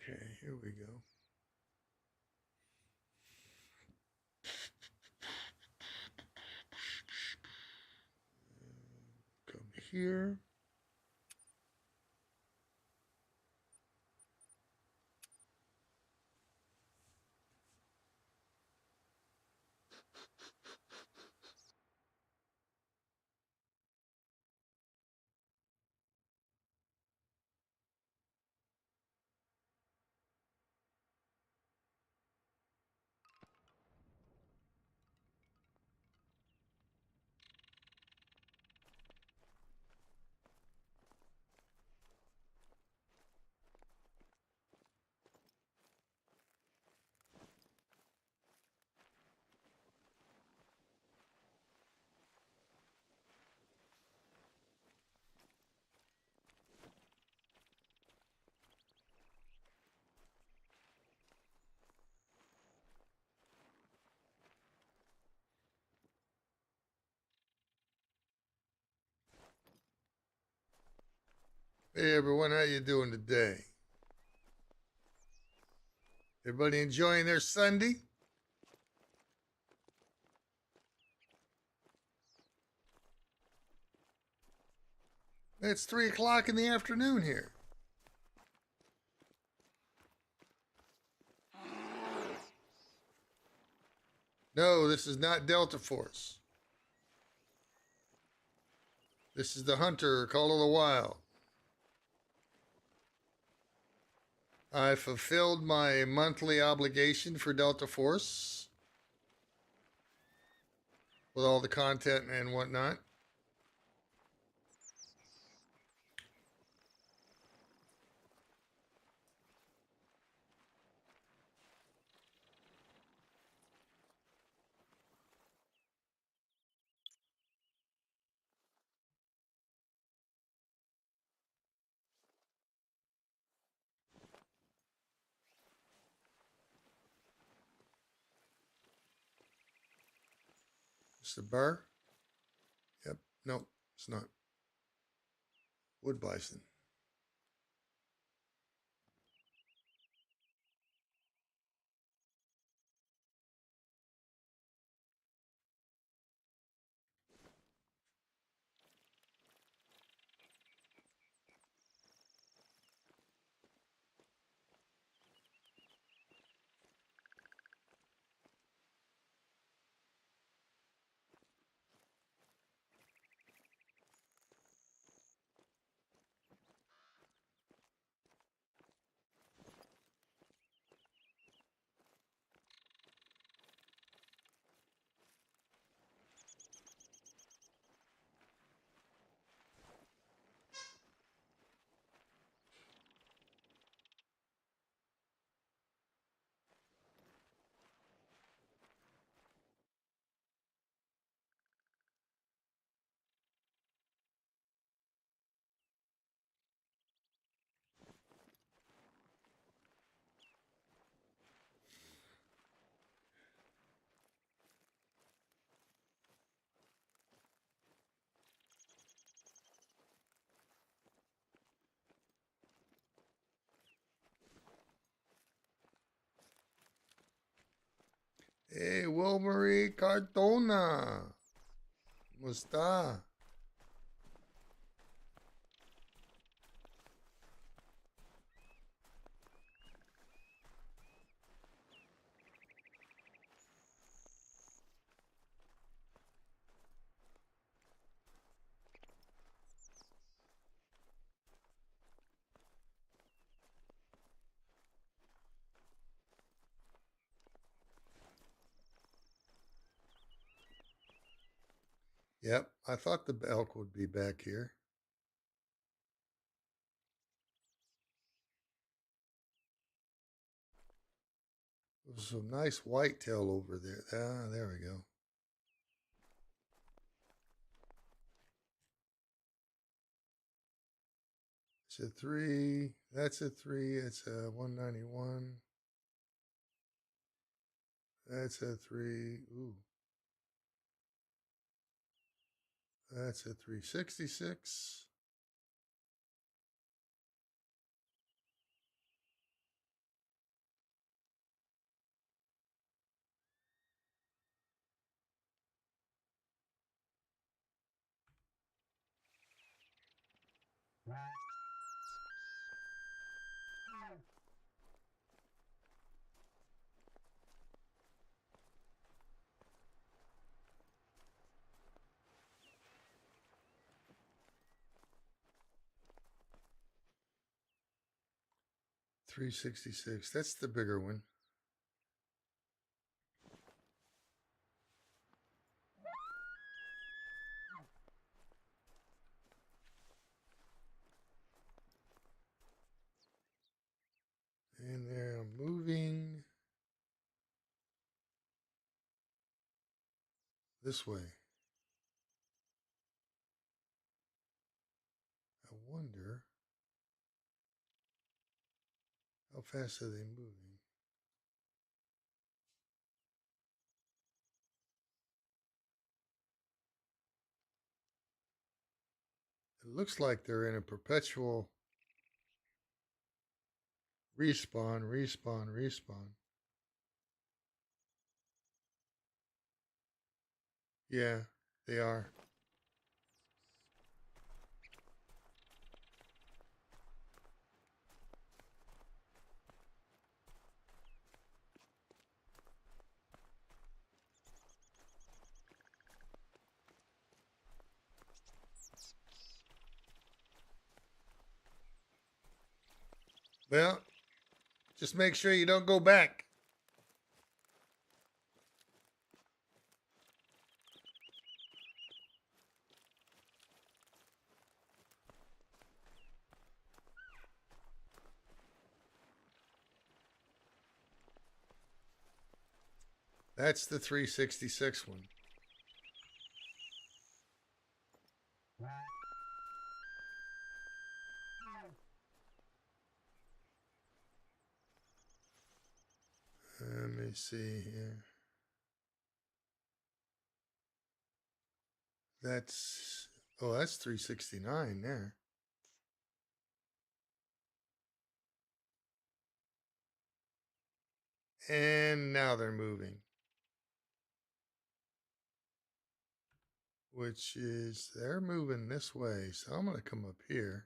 Okay, here we go. Come here. Hey everyone, how you doing today? Everybody enjoying their Sunday? It's 3 o'clock in the afternoon here. No, this is not Delta Force. This is the Hunter, Call of the Wild. I fulfilled my monthly obligation for Delta Force with all the content and whatnot. It's the burr. Yep. No, it's not. Wood bison. Hey, Wilmarie Cardona. Musta. Yep, I thought the elk would be back here. There's some nice whitetail over there. Ah, there we go. It's a 3. That's a 3. It's a 191. That's a 3. Ooh. That's a 366. 366. That's the bigger one. And they're moving this way. I wonder how fast are they moving? It looks like they're in a perpetual respawn, respawn, respawn. Yeah, they are. Well, just make sure you don't go back. That's the 366 one. Let me see here. That's 369 there. And now they're moving. Which is, they're moving this way. So I'm going to come up here.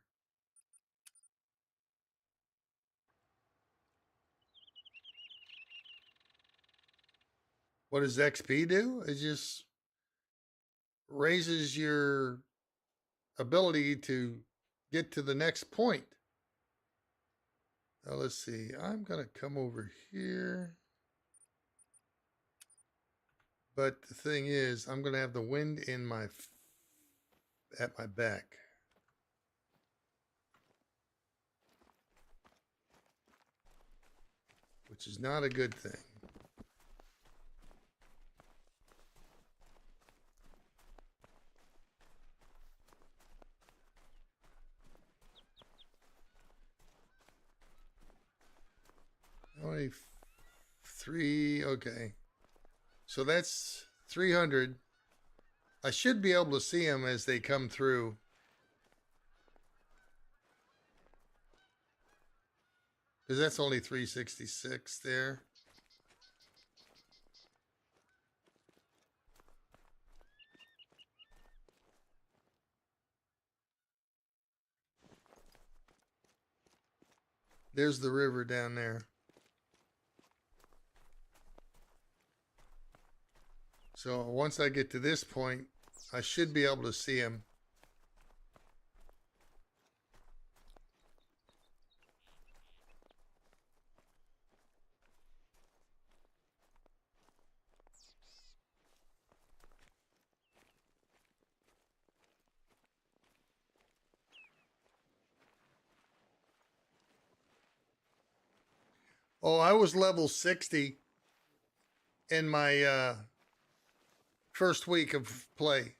What does XP do? It just raises your ability to get to the next point. Now let's see. I'm going to come over here. But the thing is, I'm going to have the wind in at my back. Which is not a good thing. Only 3, okay. So that's 300. I should be able to see them as they come through. Because that's only 366 there. There's the river down there. So once I get to this point, I should be able to see him. Oh, I was level 60 in my first week of play.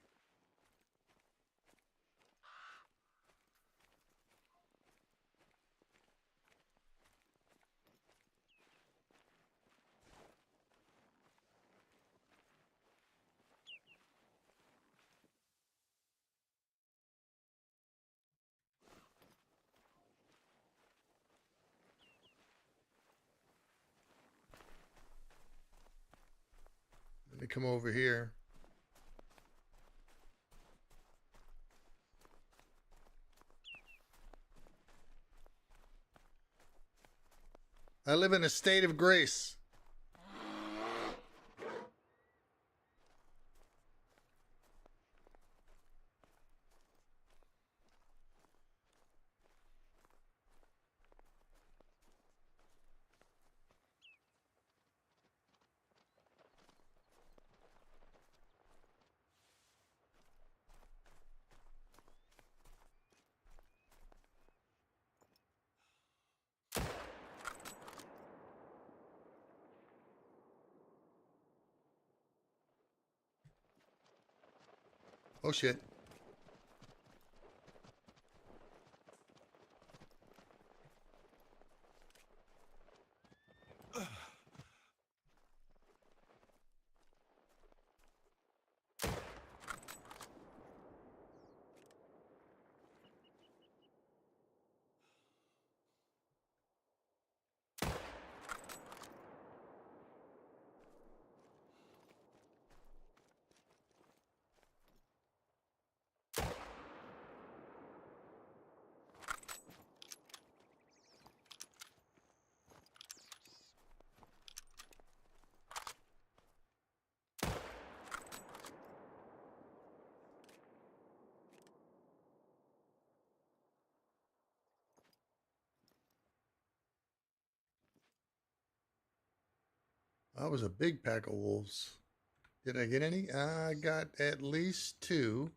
Let me come over here. I live in a state of grace. Oh shit. That was a big pack of wolves. Did I get any? I got at least 2.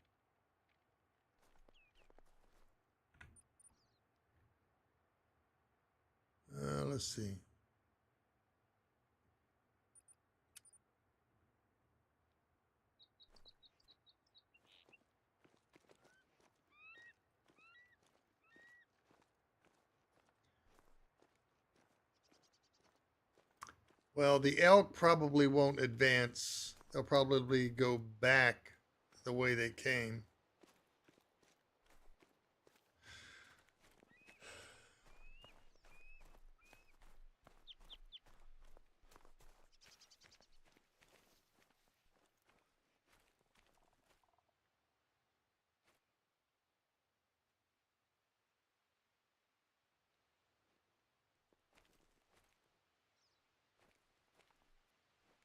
Let's see. Well, the elk probably won't advance. They'll probably go back the way they came.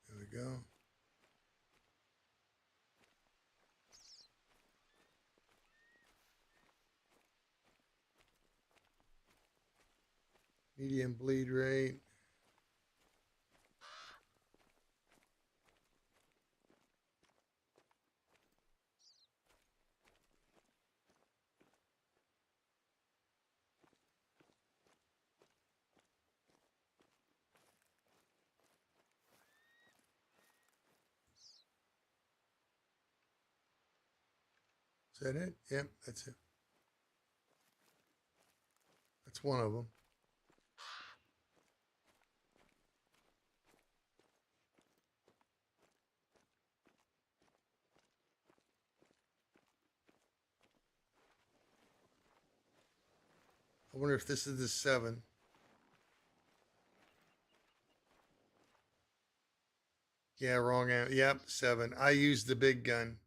There we go. Medium bleed rate. Is that it? Yep, that's it. That's one of them. I wonder if this is the 7. Yeah, wrong. Yep, 7. I used the big gun.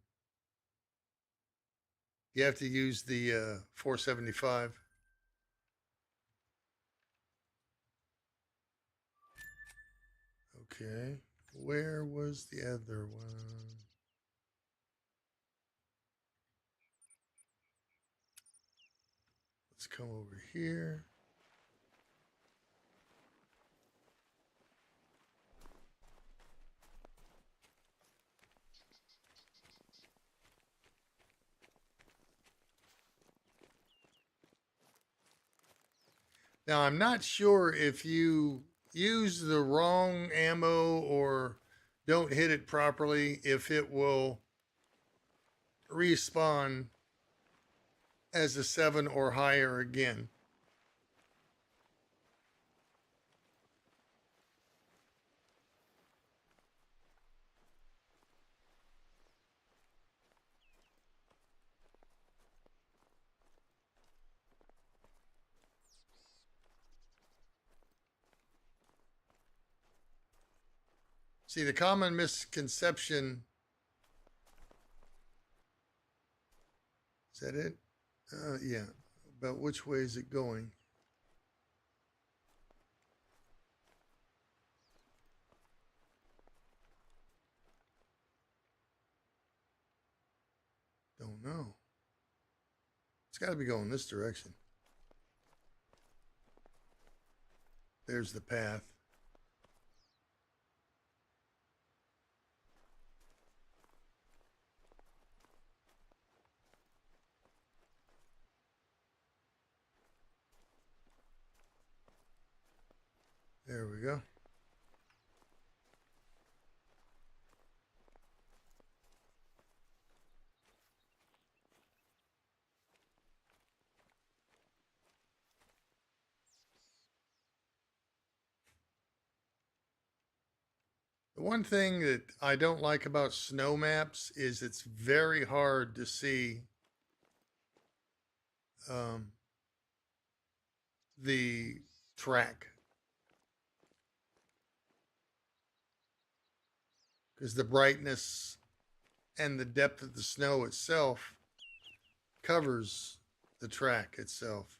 You have to use the 475. Okay. Where was the other one? Let's come over here. Now, I'm not sure if you use the wrong ammo or don't hit it properly, if it will respawn as a 7 or higher again. See, the common misconception, is that it? Yeah, about which way is it going? Don't know. It's got to be going this direction. There's the path. There we go. The one thing that I don't like about snow maps is it's very hard to see um, the track, because the brightness and the depth of the snow itself covers the track itself.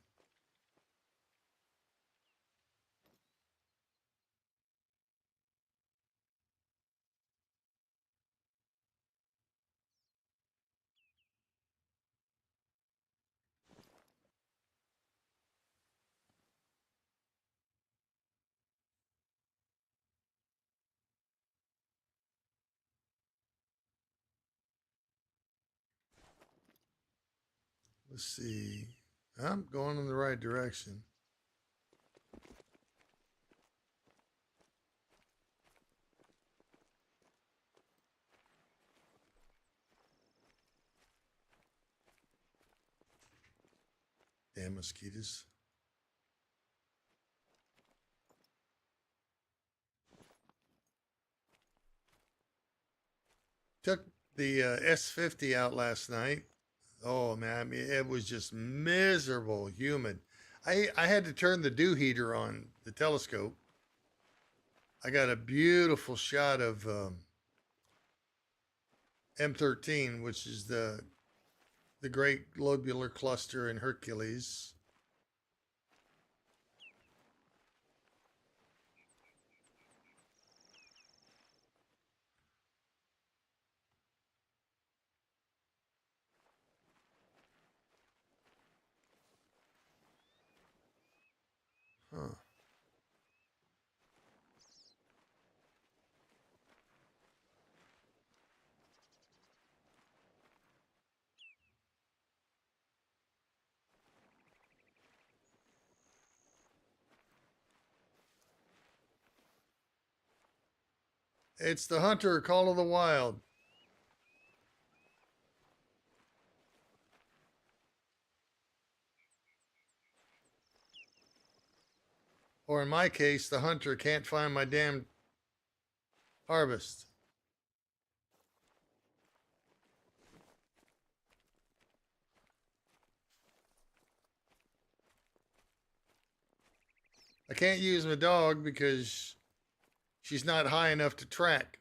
Let's see. I'm going in the right direction. Damn mosquitoes. Took the S50 out last night. Oh man, I mean, it was just miserable, humid. I had to turn the dew heater on the telescope. I got a beautiful shot of M13, which is the Great Globular Cluster in Hercules. Huh. It's the hunter call of the wild. Or in my case, the hunter can't find my damn harvest. I can't use my dog because she's not high enough to track.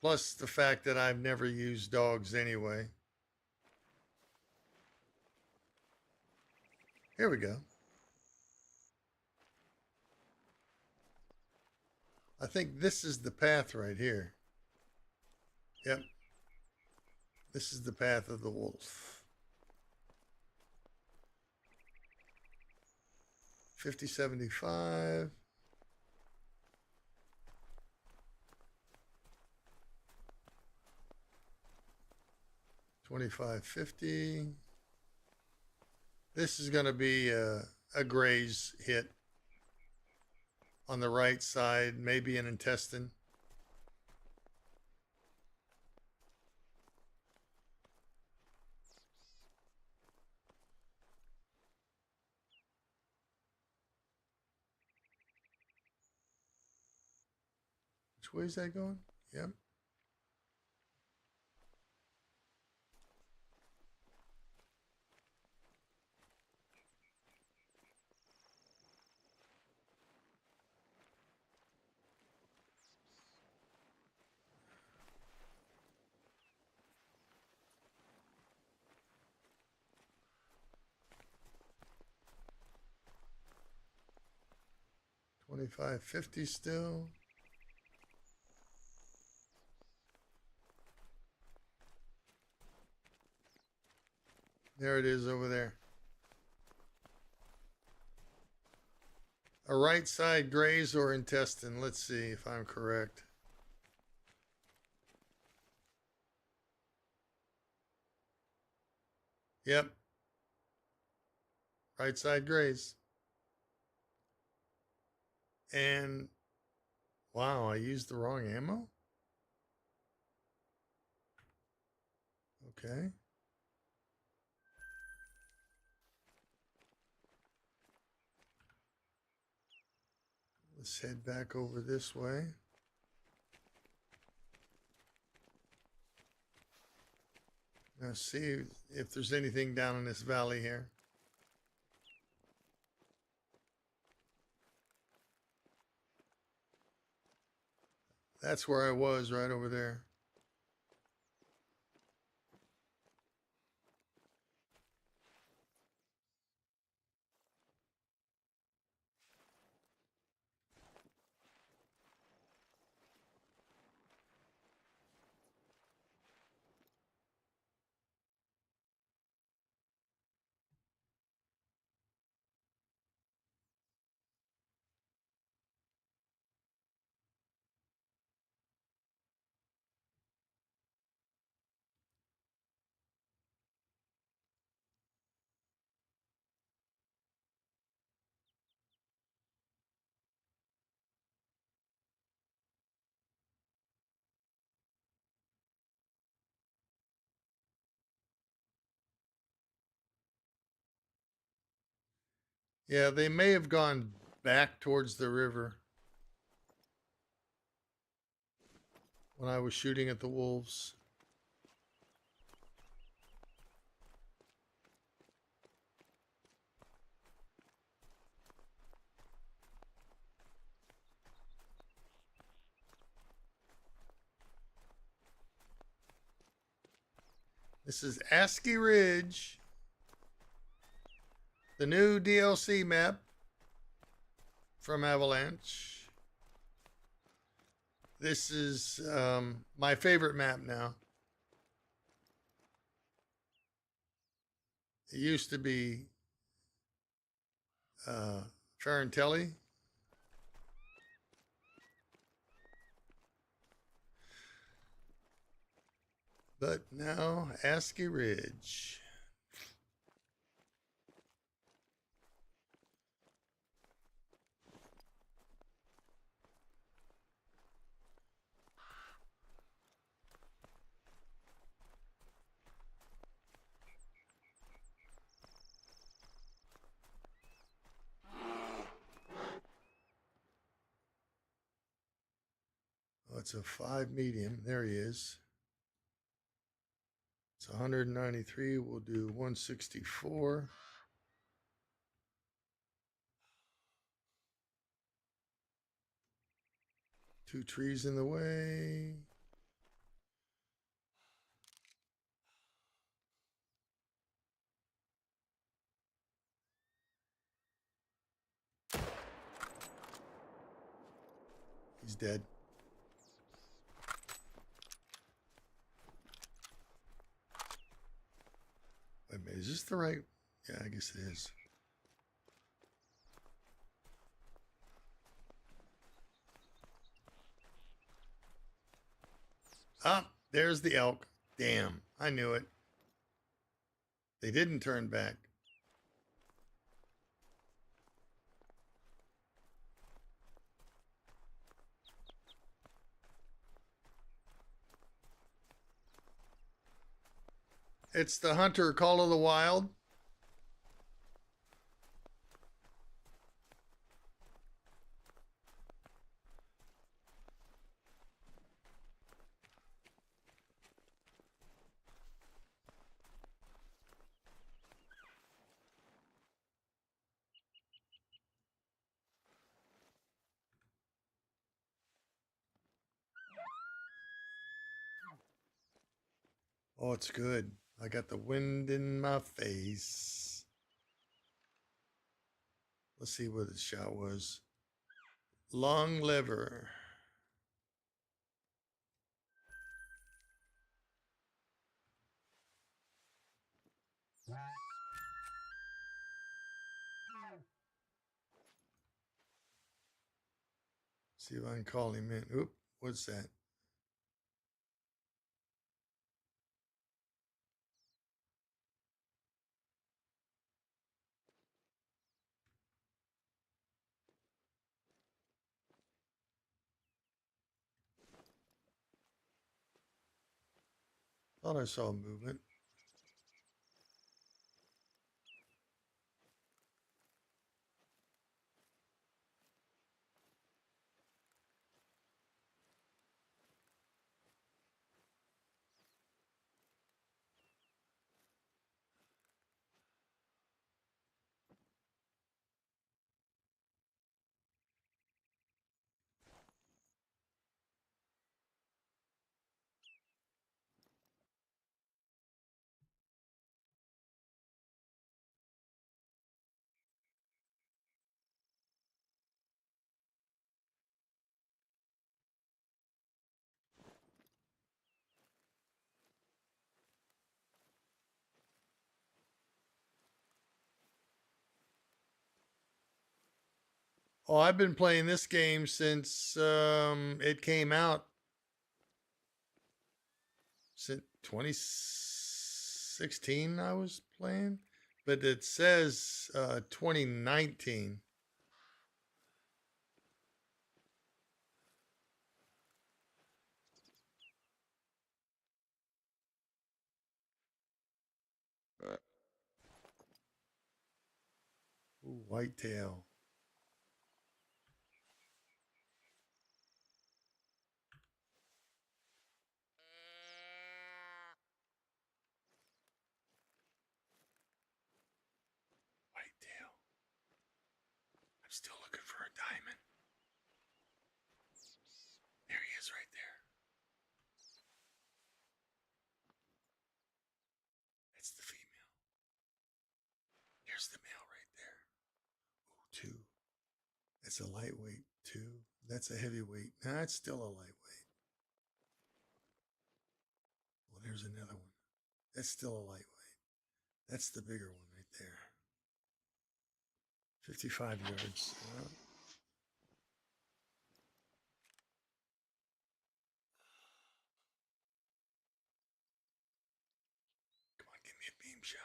Plus the fact that I've never used dogs anyway. Here we go. I think this is the path right here. Yep. This is the path of the wolf. 5075. $25.50. This is going to be a graze hit on the right side, maybe an intestine. Which way is that going? Yep. $25.50 still. There it is over there. A right side graze or intestine. Let's see if I'm correct. Yep. Right side graze. And wow, I used the wrong ammo? Okay. Let's head back over this way. Now see if there's anything down in this valley here. That's where I was, right over there. Yeah, they may have gone back towards the river when I was shooting at the wolves. This is ASCII Ridge, the new DLC map from Avalanche. This is my favorite map now. It used to be Ferrantelli. But now ASCII Ridge. Oh, it's a 5 medium. There he is. It's 193. We'll do 164. Two trees in the way. He's dead. Wait a minute, is this the right? Yeah, I guess it is. Ah, there's the elk. Damn, I knew it. They didn't turn back. It's the hunter Call of the Wild. Oh, it's good. I got the wind in my face. Let's see what the shot was. Long liver. See if I can call him in. Oop, what's that? Thought I saw movement. Oh, I've been playing this game since it came out, since 2016 I was playing, but it says 2019. Ooh, whitetail. Whitetail. I'm still looking for a diamond. There he is right there. That's the female. Here's the male right there. Ooh, two. That's a lightweight. Two. That's a heavyweight. Nah, it's still a lightweight. Well, there's another one. That's still a lightweight. That's the bigger one right there. 55 yards. Come on, give me a beam shot.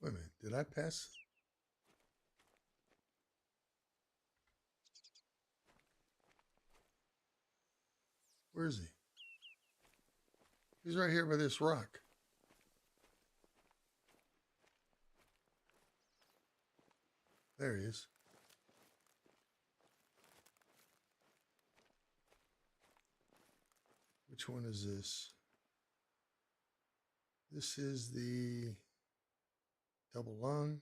Wait a minute. Did I pass? Where is he? He's right here by this rock. There he is. Which one is this? This is the double lung.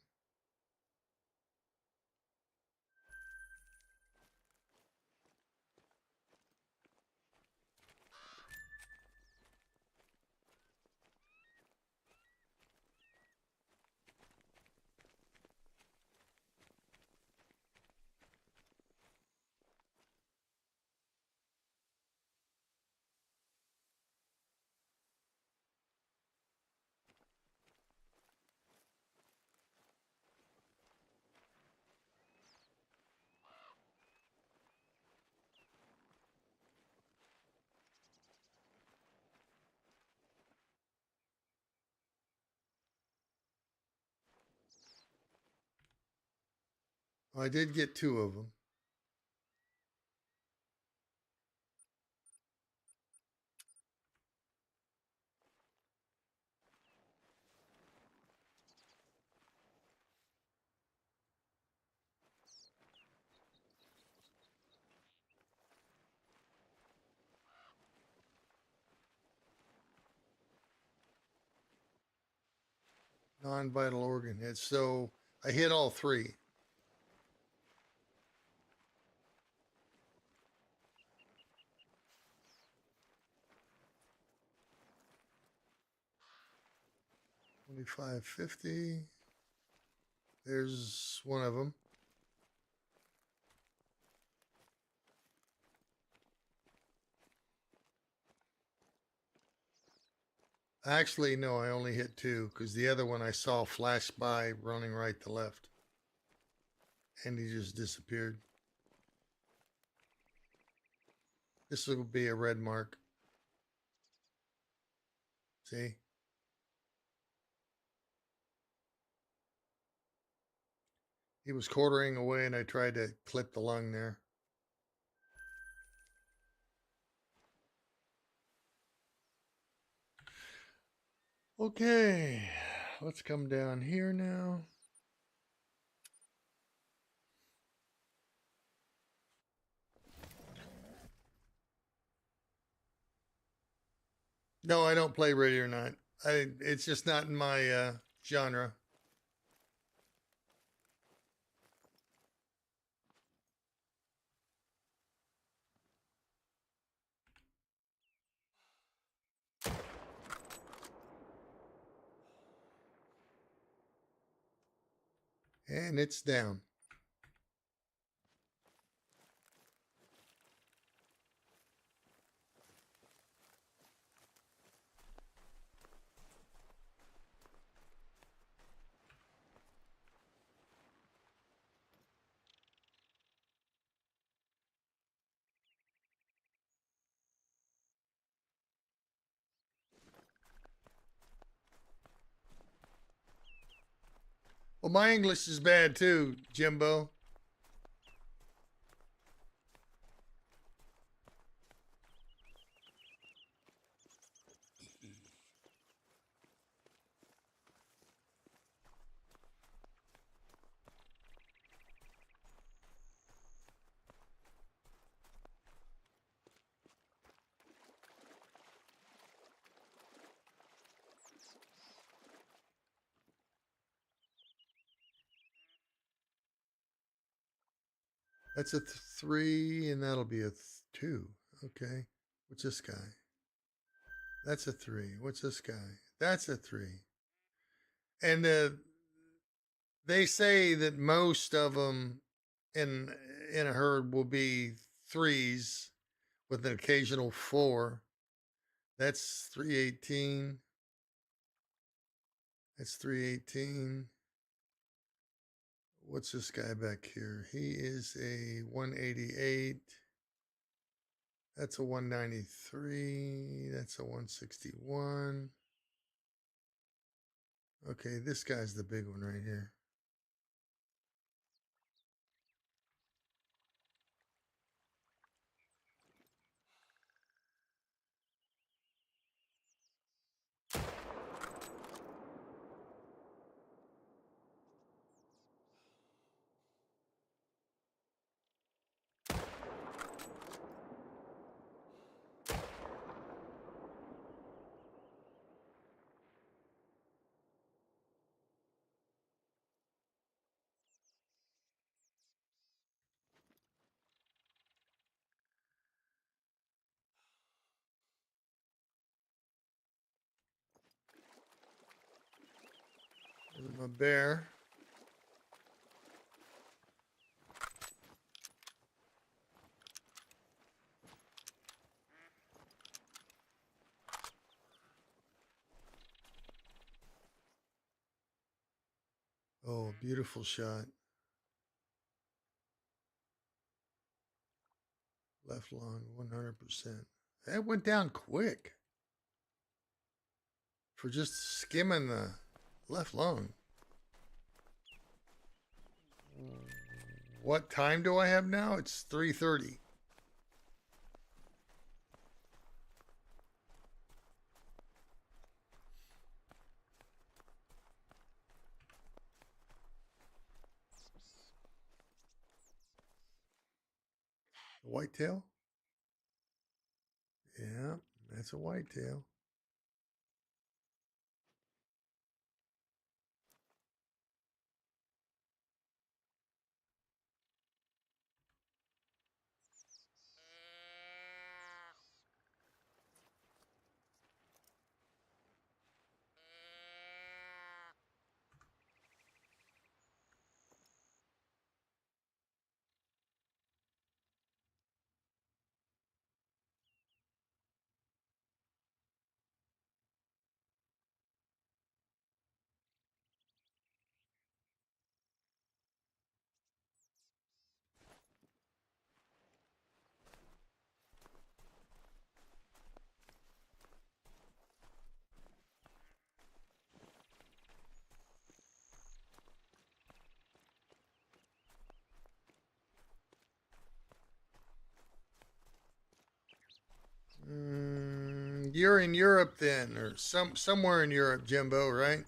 I did get two of them. Non-vital organ hits. So I hit all three. $25.50. There's one of them. Actually, no, I only hit two because the other one I saw flash by running right to left. And he just disappeared. This will be a red mark. See? He was quartering away and I tried to clip the lung there. Okay, let's come down here now. No, I don't play Ready or Not. It's just not in my genre. And it's down. Well, my English is bad too, Jimbo. That's a 3, and that'll be a 2. Okay. What's this guy? That's a 3. What's this guy? That's a 3. And they say that most of them in a herd will be 3s with an occasional 4. That's 318. That's 318. What's this guy back here? He is a 188. That's a 193. That's a 161. Okay, this guy's the big one right here. There's my bear. Oh, beautiful shot. Left lung, 100%. That went down quick for just skimming the left lung. What time do I have now? It's 3:30. Whitetail? Yeah, that's a whitetail. You're in Europe then, or somewhere in Europe, Jimbo, right?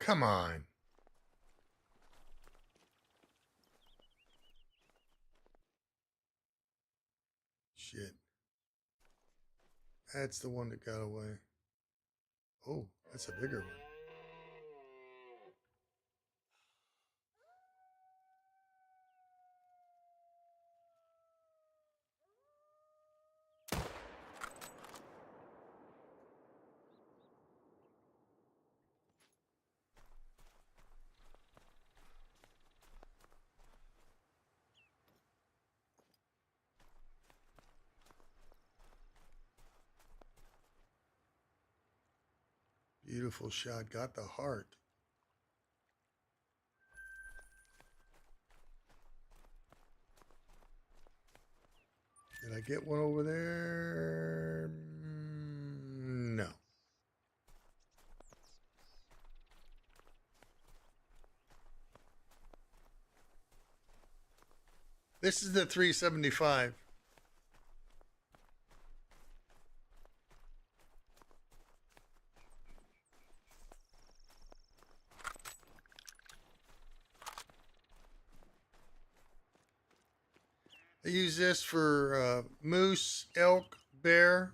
come on. Shit. That's the one that got away. Oh, that's a bigger one. Beautiful shot. Got the heart. Did I get one over there? No. This is the 375. I use this for moose, elk, bear.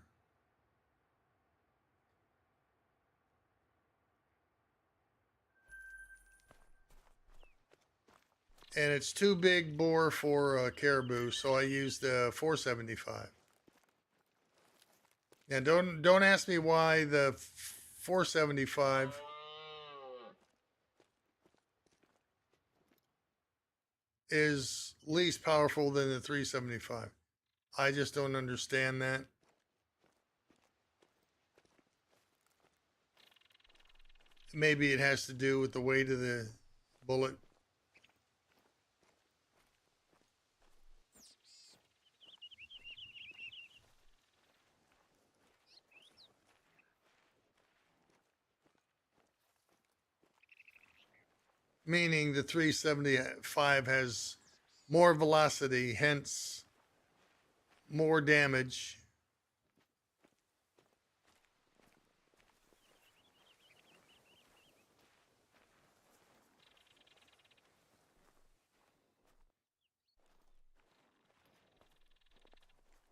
And it's too big bore for caribou, so I use the 475. And don't ask me why the 475 is least powerful than the 375. I just don't understand that. Maybe it has to do with the weight of the bullet. Meaning the 375 has more velocity, hence more damage.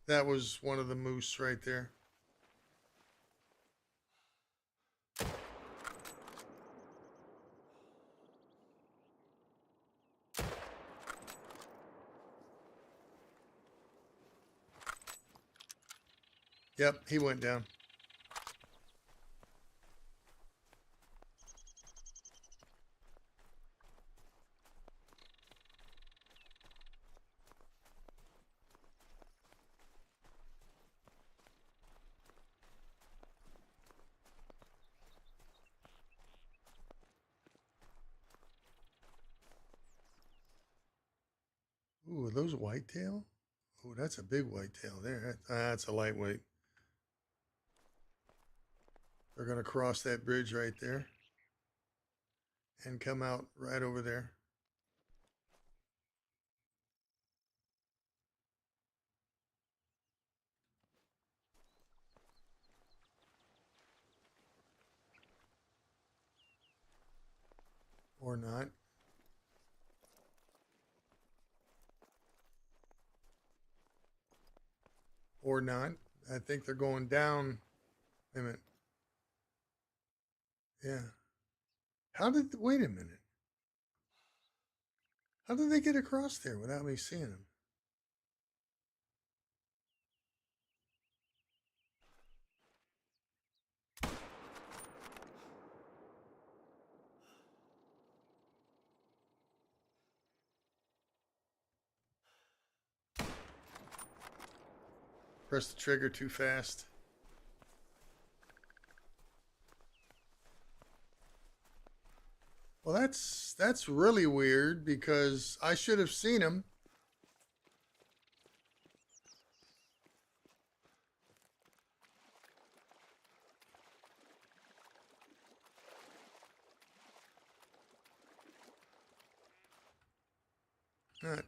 That was one of the moose right there. Yep, he went down. Ooh, are those whitetail? Oh, that's a big whitetail there. That's a lightweight. They're going to cross that bridge right there and come out right over there. Or not. Or not. I think they're going down. Wait a minute. Yeah. Wait a minute. How did they get across there without me seeing them? Press the trigger too fast. Well, that's really weird because I should have seen him.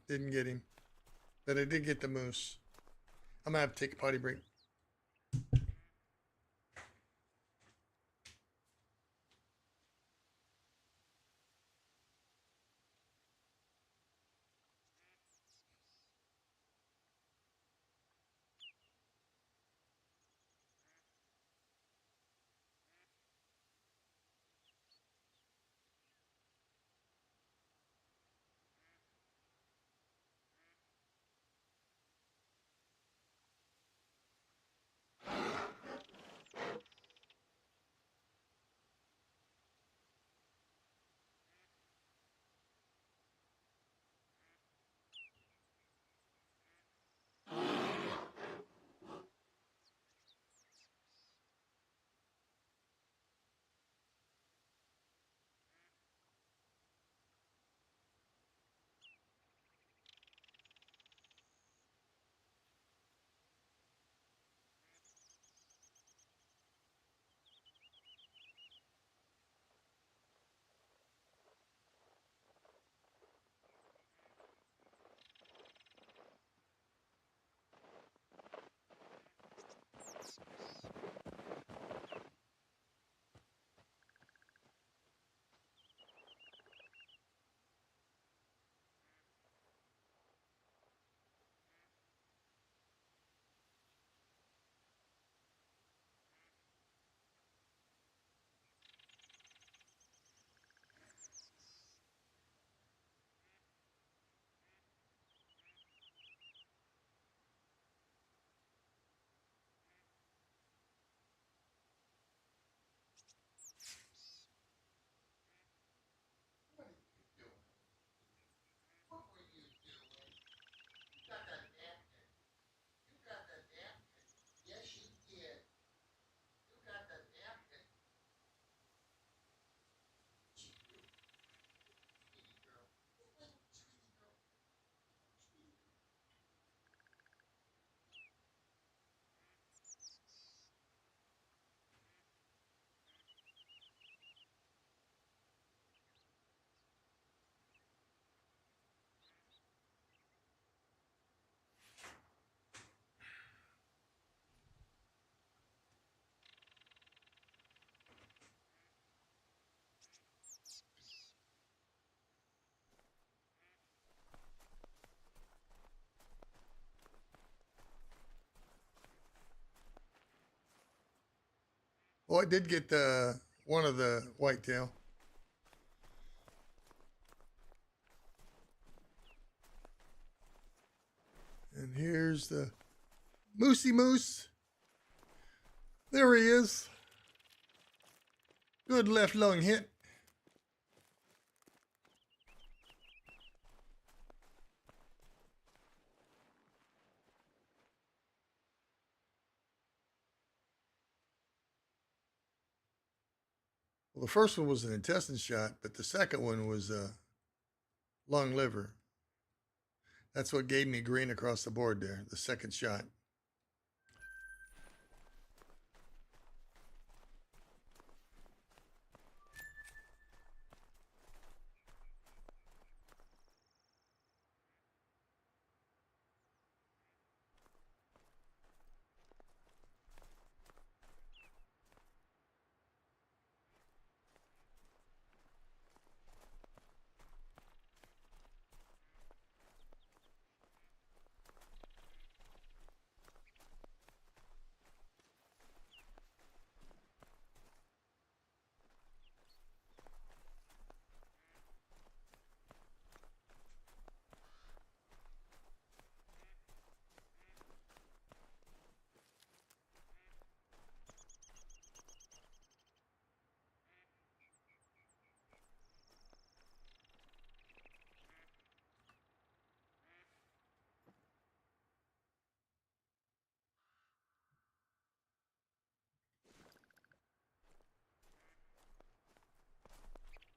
Didn't get him. But I did get the moose. I'm going to have to take a potty break. Oh, I did get the one of the whitetail. And here's the Moosey Moose. There he is. Good left lung hit. Well, the first one was an intestine shot, but the second one was lung liver. That's what gave me green across the board there, the second shot.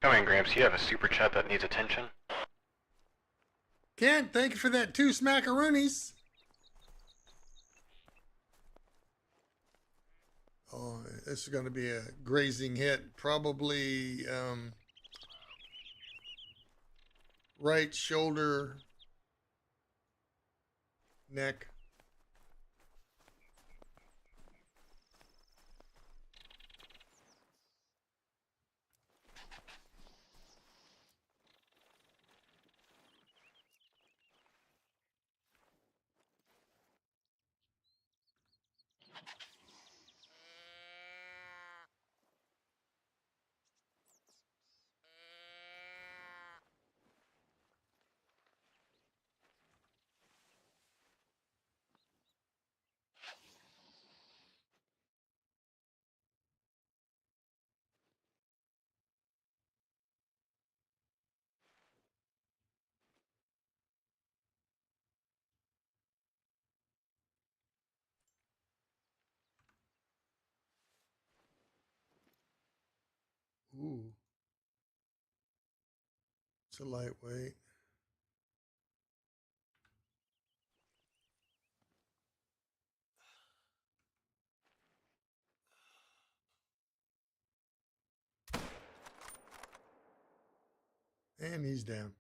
Come in, Gramps. You have a super chat that needs attention. Kent, thank you for that 2 smackaroonies. Oh, this is going to be a grazing hit. Probably right shoulder, neck. Ooh, it's a lightweight. And he's down.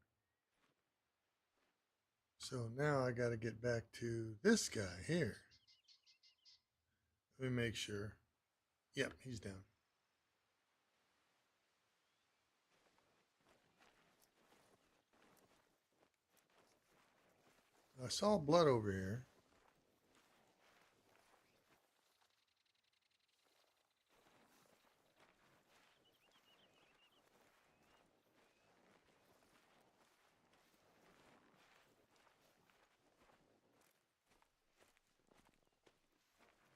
So now I got to get back to this guy here. Let me make sure. Yep, he's down. I saw blood over here.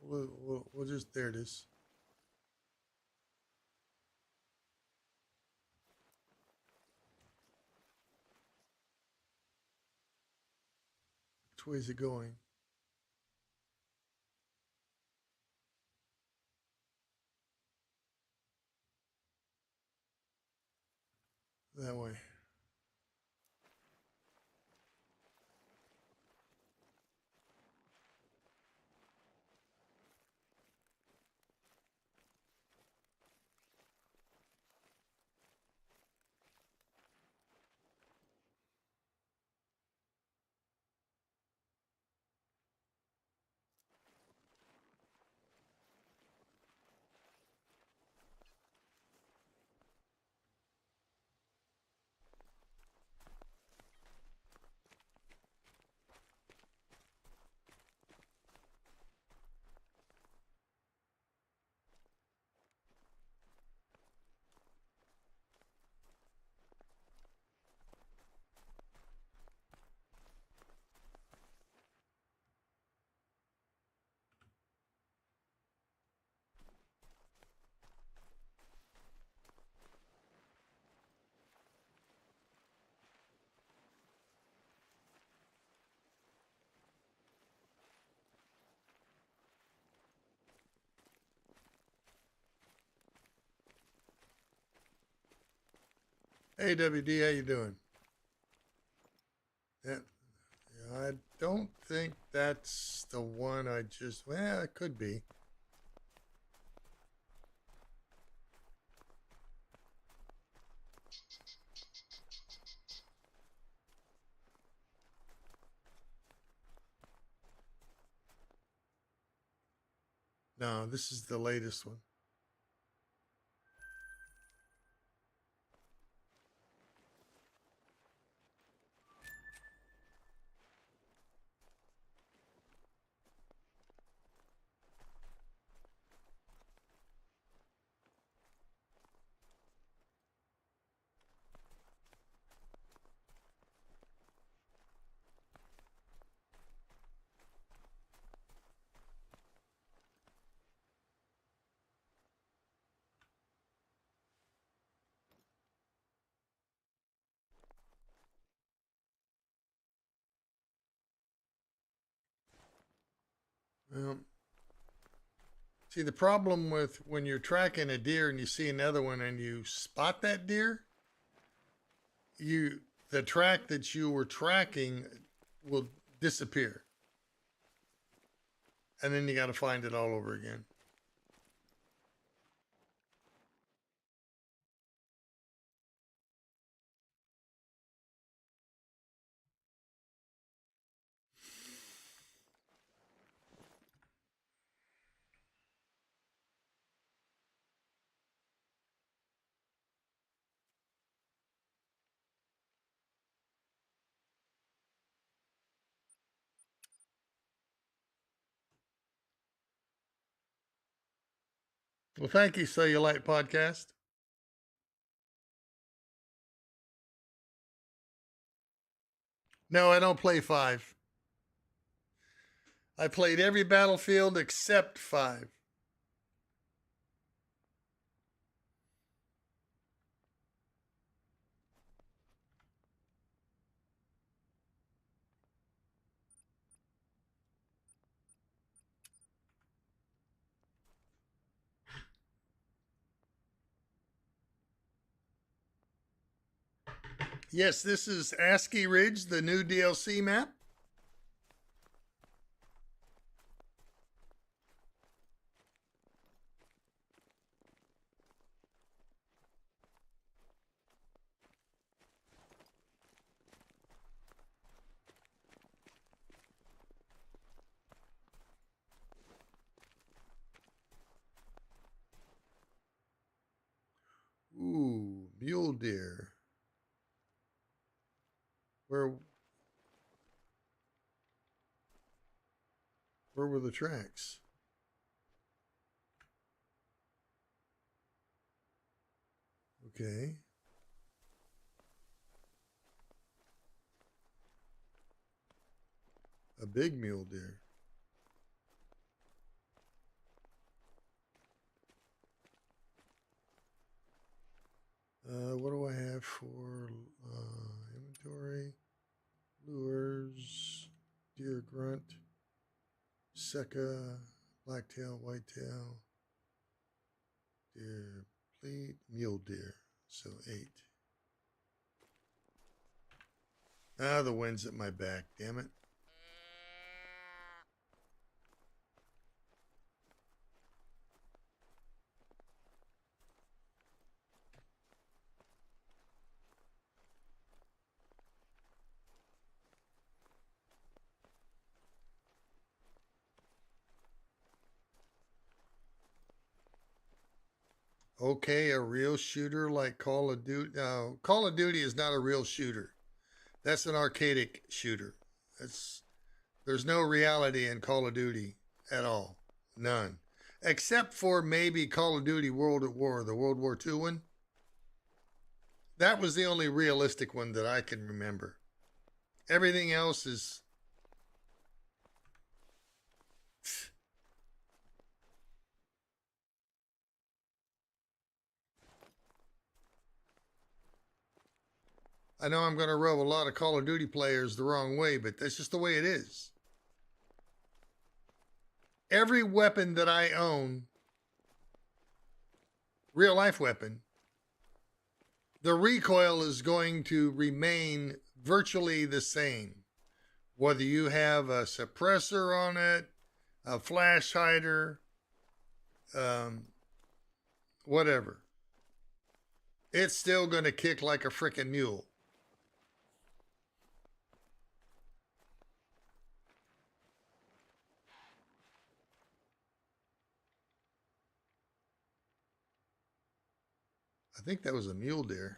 We'll just, there it is. Which way is it going? That way. Hey, WD, how you doing? Yeah, I don't think that's the one I just. Well, it could be. No, this is the latest one. Well, see, the problem with when you're tracking a deer and you see another one and you spot that deer, the track that you were tracking will disappear, and then you got to find it all over again. Well, thank you, Cellulite Podcast. No, I don't play 5. I played every Battlefield except 5. Yes, this is ASCII Ridge, the new DLC map. Ooh, mule deer. Where where were the tracks? Okay. A big mule deer. What do I have for inventory? Lures, deer grunt, Seca, blacktail, whitetail, deer pleat, mule deer. So 8. Ah, the wind's at my back, damn it. Okay, a real shooter like Call of Duty. No, Call of Duty is not a real shooter. That's an arcadic shooter. There's no reality in Call of Duty at all. None. Except for maybe Call of Duty World at War, the World War II one. That was the only realistic one that I can remember. Everything else is. I know I'm going to rub a lot of Call of Duty players the wrong way, but that's just the way it is. Every weapon that I own, real life weapon, the recoil is going to remain virtually the same. Whether you have a suppressor on it, a flash hider, whatever, it's still going to kick like a freaking mule. I think that was a mule deer.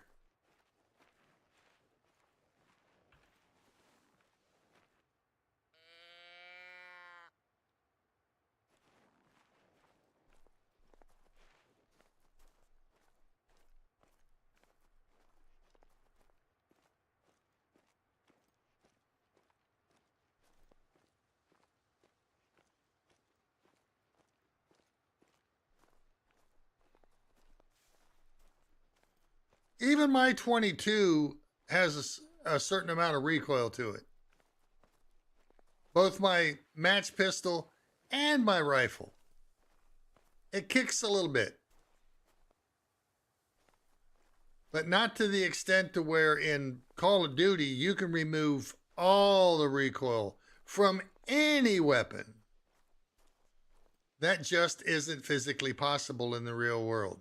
Even my 22 has a certain amount of recoil to it. Both my match pistol and my rifle. It kicks a little bit. But not to the extent to where in Call of Duty you can remove all the recoil from any weapon. That just isn't physically possible in the real world.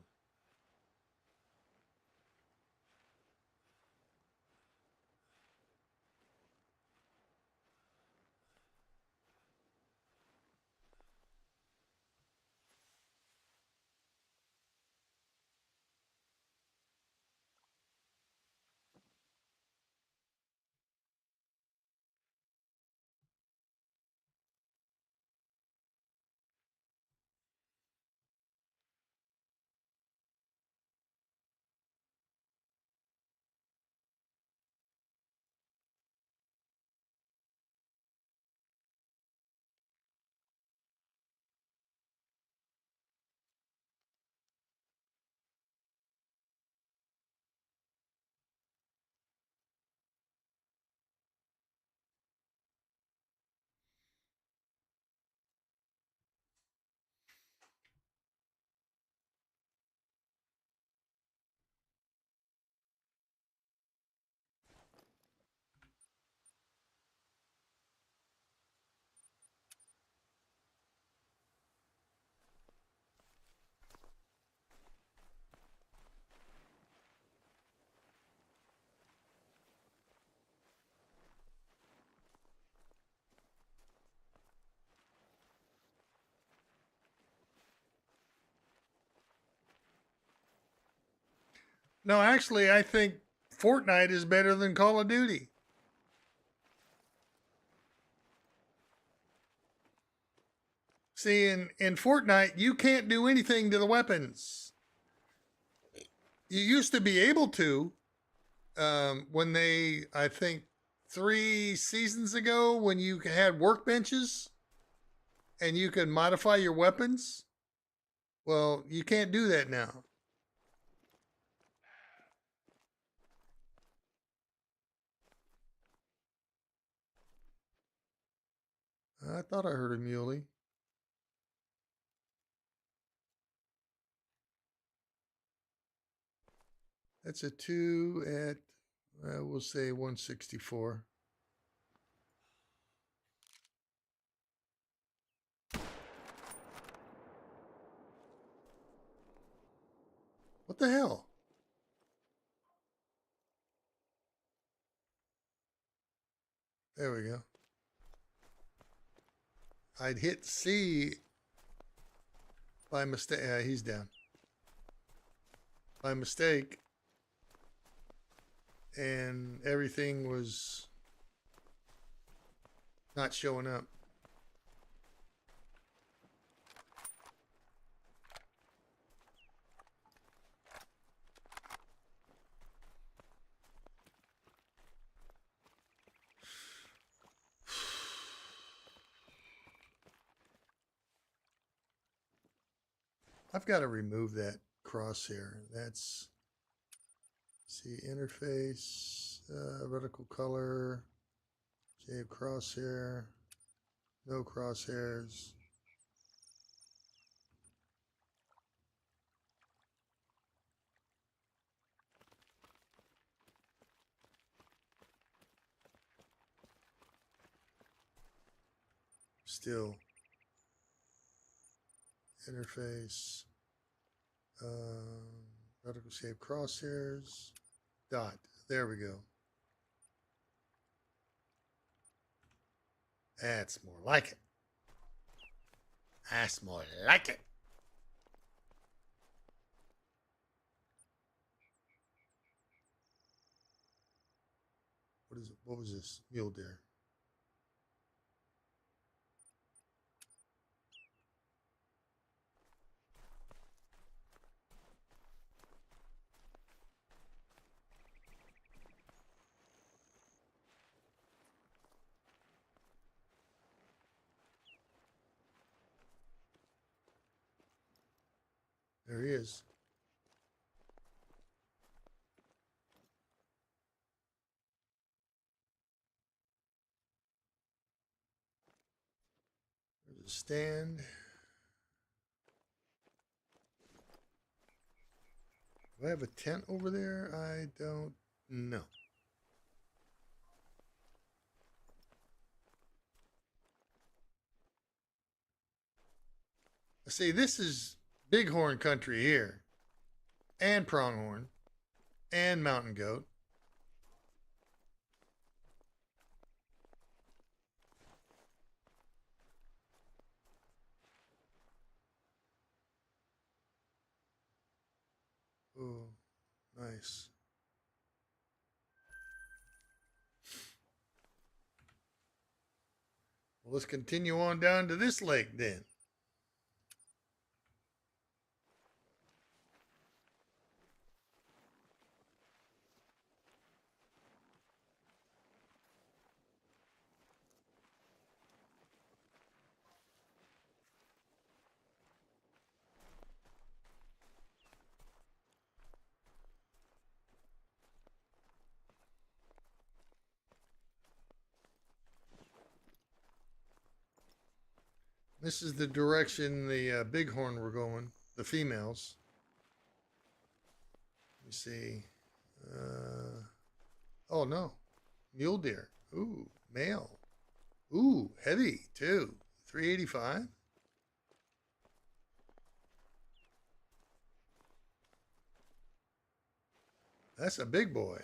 No, actually, I think Fortnite is better than Call of Duty. See, in Fortnite, you can't do anything to the weapons. You used to be able to when they, I think, 3 seasons ago, when you had workbenches and you could modify your weapons. Well, you can't do that now. I thought I heard a muley. That's a 2 at, we'll say 164. What the hell? There we go. I'd hit C by mistake. Yeah, he's down. By mistake. And everything was not showing up. I've got to remove that crosshair. That's, see, interface, vertical color, shave crosshair, no crosshairs. still. Interface. Radical shape crosshairs. Dot. There we go. That's more like it. That's more like it. What is it? What was this? Mule deer. There he is. There's a stand. Do I have a tent over there? I don't know. See, this is bighorn country here, and pronghorn, and mountain goat. Oh, nice. Well, let's continue on down to this lake then. This is the direction the bighorn were going, the females. Let me see. Oh, no. Mule deer. Ooh, male. Ooh, heavy, too. 385. That's a big boy.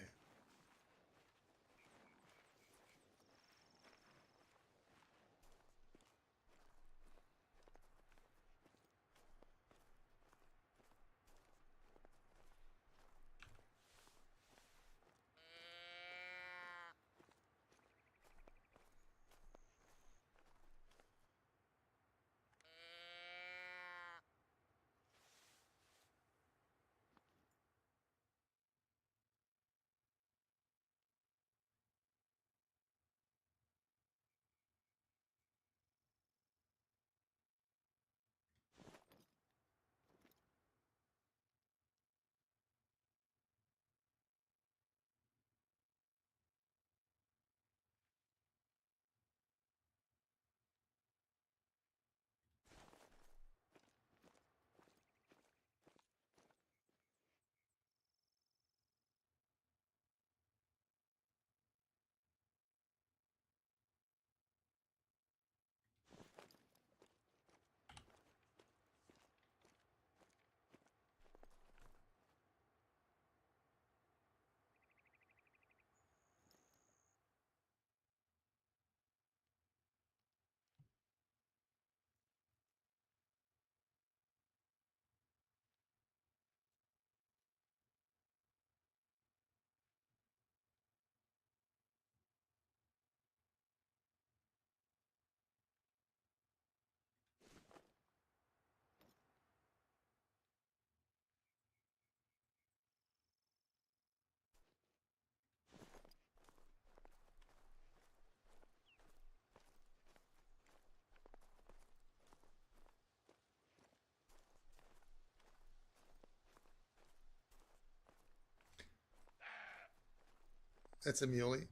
That's a muley.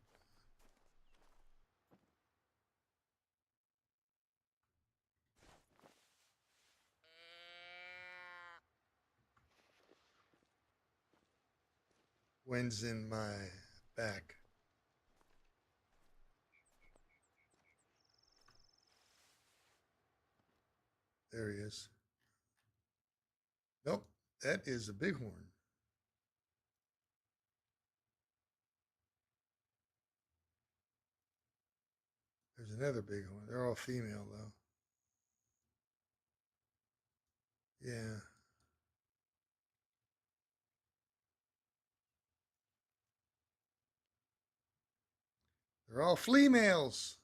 Wind's in my back. There he is. Nope, that is a bighorn. There's another bighorn. They're all female, though. Yeah. They're all flea males.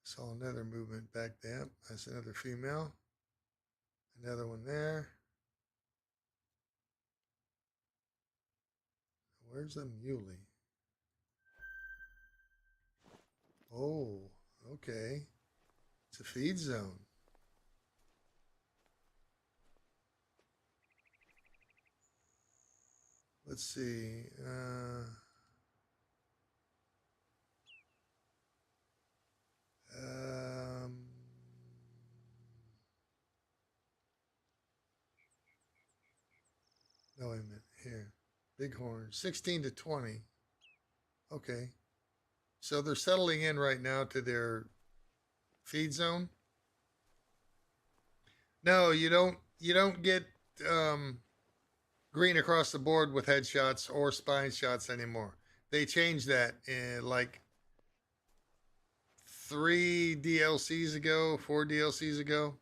Saw another movement back there. That's another female. Another one there. Where's the muley? Oh, okay. It's a feed zone. Let's see. Um, no, wait a minute. Here. Bighorn. 16 to 20. Okay. So they're settling in right now to their feed zone. No, you don't get green across the board with headshots or spine shots anymore. They changed that in like 3 DLCs ago, 4 DLCs ago,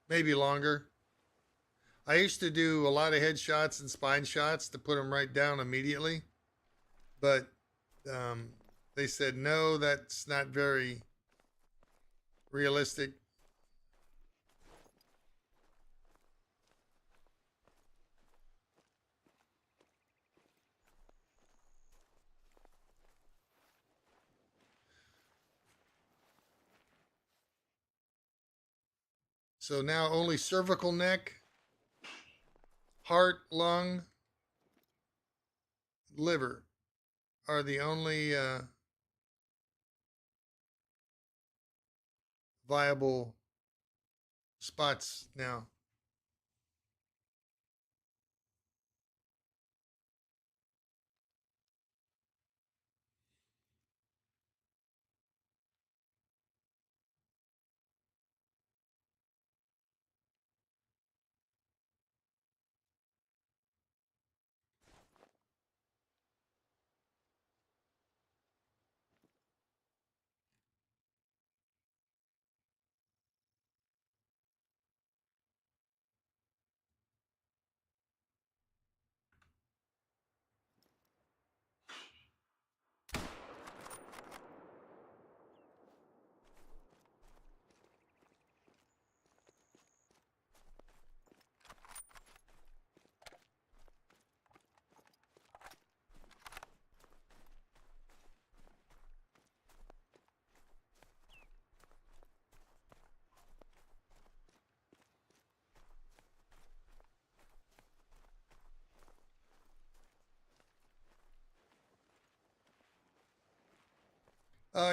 maybe longer. I used to do a lot of headshots and spine shots to put them right down immediately, but they said no, that's not very realistic. So now only cervical neck, heart, lung, liver are the only viable spots now.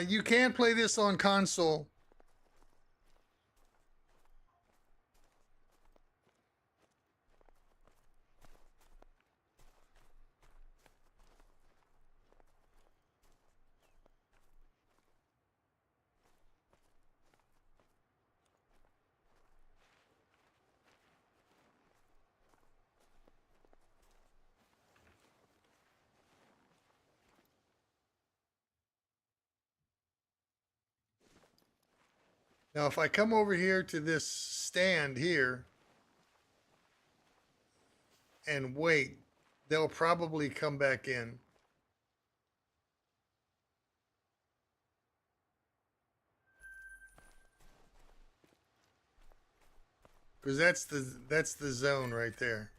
You can play this on console. Now, if I come over here to this stand here and wait, they'll probably come back in. Because that's the zone right there.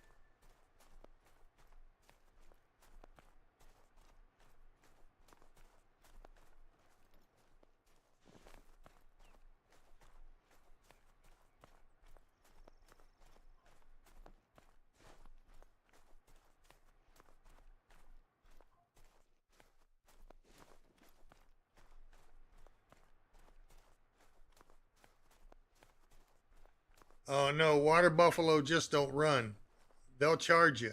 Oh no, water buffalo just don't run. They'll charge you.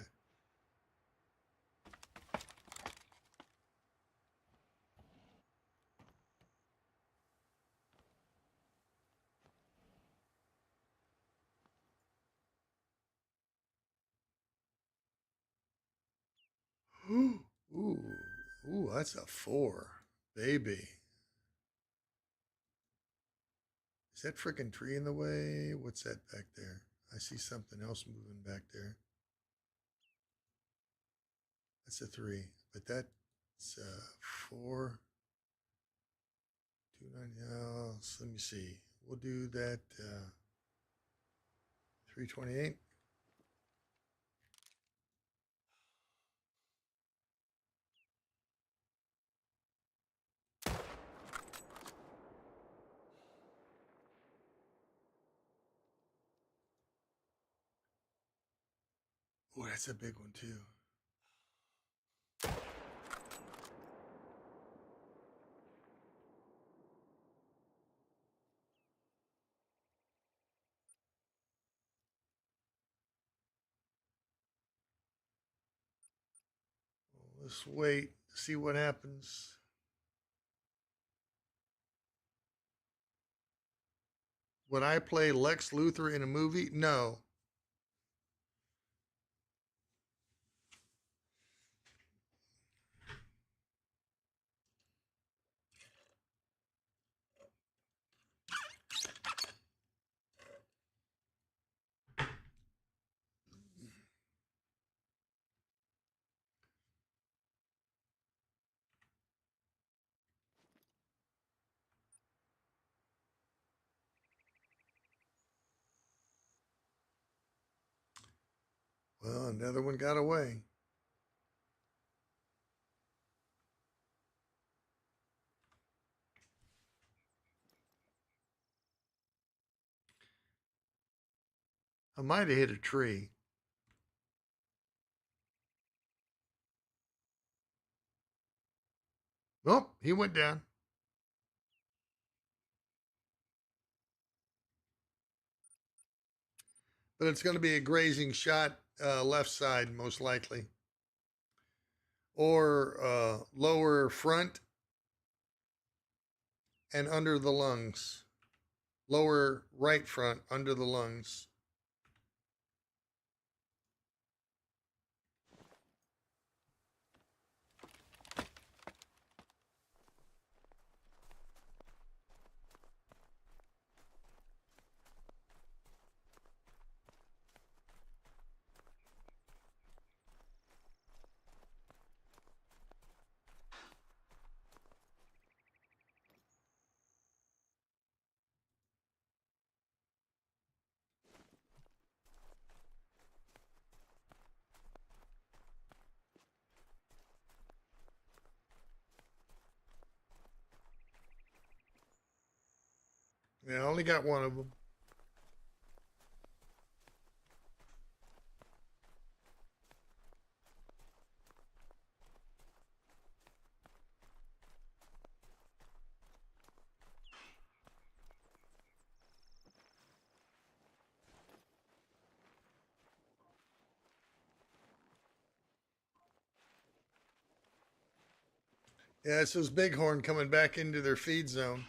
Ooh, that's a 4, baby. Is that freaking tree in the way? What's that back there? I see something else moving back there. That's a 3, but that's 4. 290. So let me see. We'll do that 328. Oh, that's a big one too. Let's wait, see what happens. Would I play Lex Luthor in a movie? No. Well, another one got away. I might have hit a tree. Oh, he went down. But it's going to be a grazing shot, left side, most likely. Or lower front and under the lungs. Lower right front, under the lungs. Yeah, I only got one of them. Yeah, it's those bighorn coming back into their feed zone.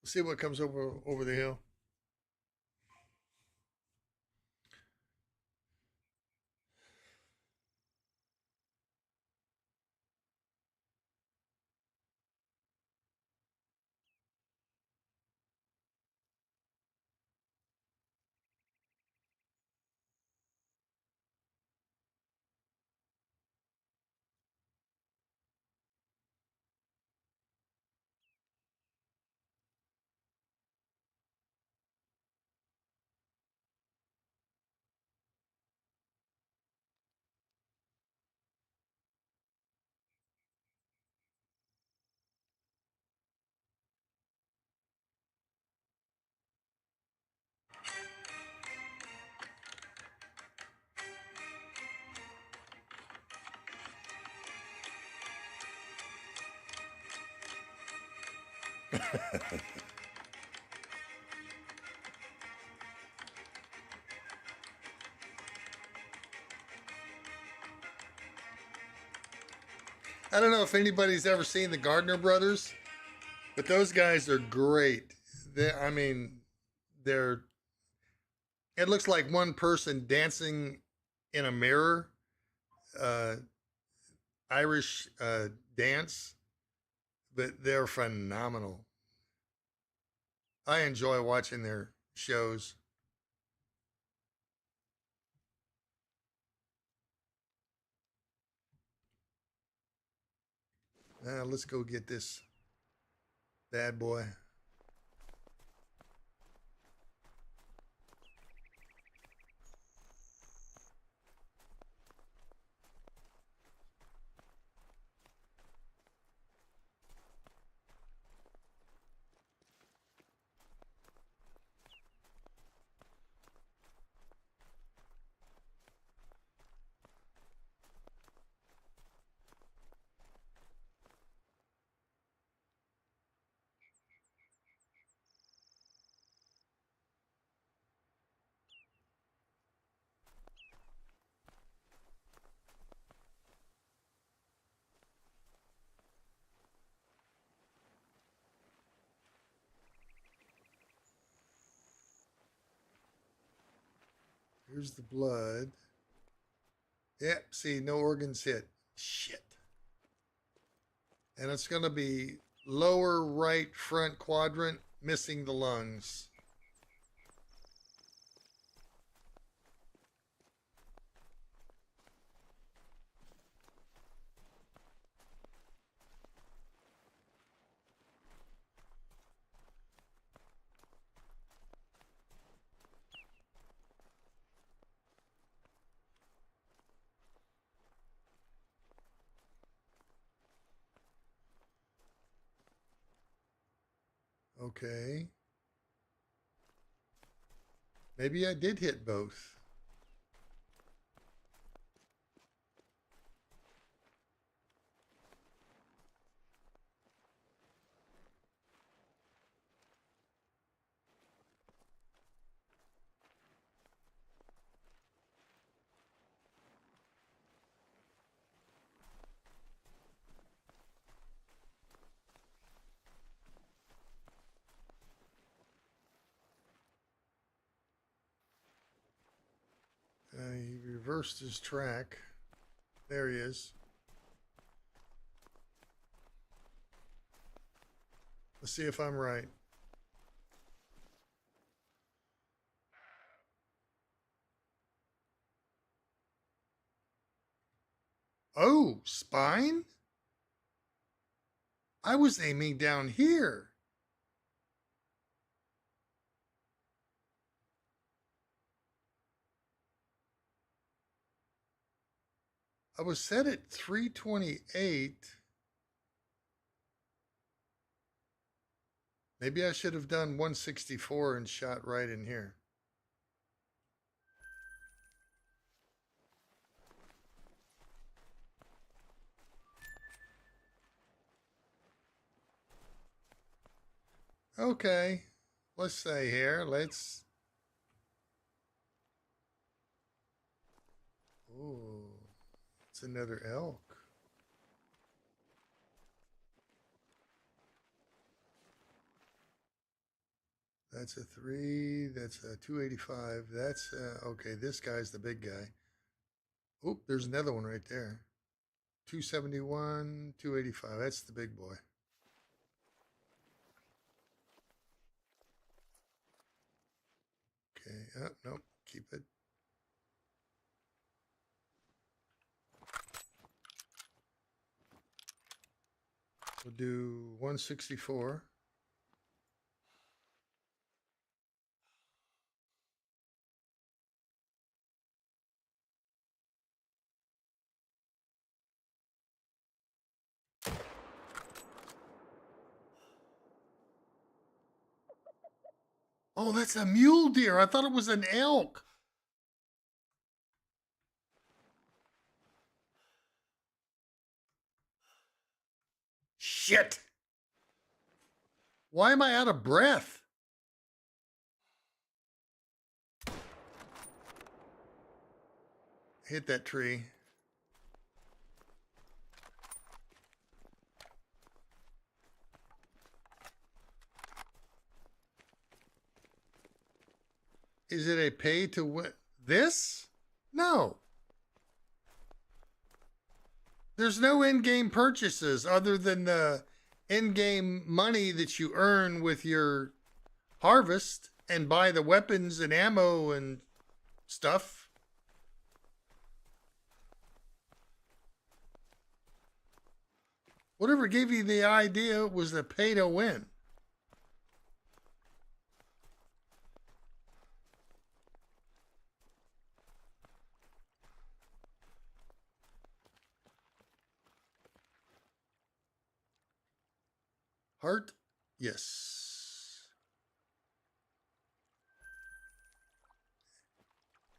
We'll see what comes over the hill. I don't know if anybody's ever seen the Gardner Brothers, but those guys are great. I mean, they're it looks like one person dancing in a mirror, uh, Irish dance, but they're phenomenal. I enjoy watching their shows. Let's go get this bad boy. Here's the blood. Yep, see, no organs hit. Shit. And it's going to be lower right front quadrant, missing the lungs. Okay. Maybe I did hit both. He reversed his track. There he is. Let's see if I'm right. Oh, spine? I was aiming down here. I was set at 328. Maybe I should have done 164 and shot right in here. Okay, let's say here, let's. Oh, it's another elk. That's a 3. That's a 285. That's okay. This guy's the big guy. Oop, there's another one right there. 271, 285. That's the big boy. Okay. Oh, nope. Keep it. We'll do 164. Oh, that's a mule deer. I thought it was an elk. Shit. Why am I out of breath? Hit that tree. Is it a pay to win? This? No. There's no in-game purchases other than the in-game money that you earn with your harvest and buy the weapons and ammo and stuff. Whatever gave you the idea was the pay to win. Heart? Yes.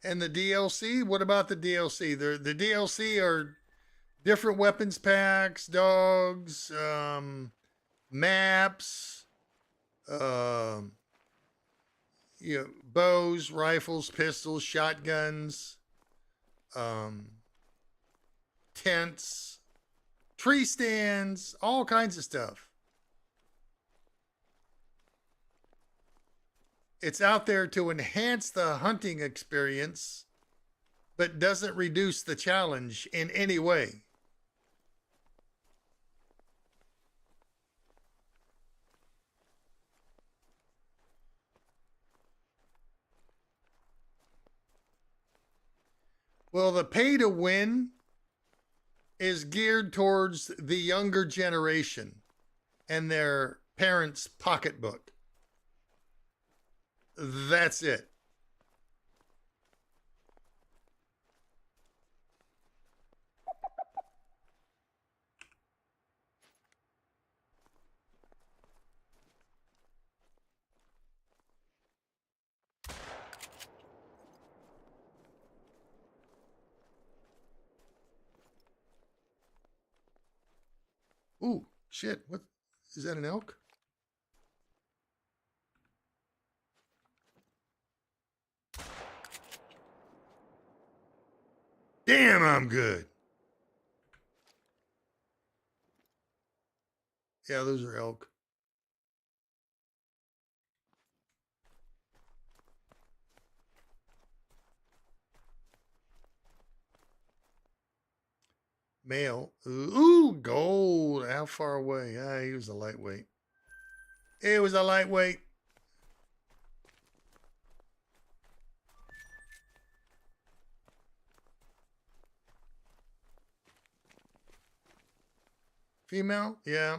And the DLC? What about the DLC? The DLC are different weapons packs, dogs, maps, um, bows, rifles, pistols, shotguns, um, tents, tree stands, all kinds of stuff. It's out there to enhance the hunting experience, but doesn't reduce the challenge in any way. Well, the pay to win is geared towards the younger generation and their parents' pocketbook. That's it. Ooh, shit. What is that, an elk? Damn, I'm good. Yeah, those are elk. Male. Ooh, gold. How far away? Ah, he was a lightweight. It was a lightweight. Female? Yeah.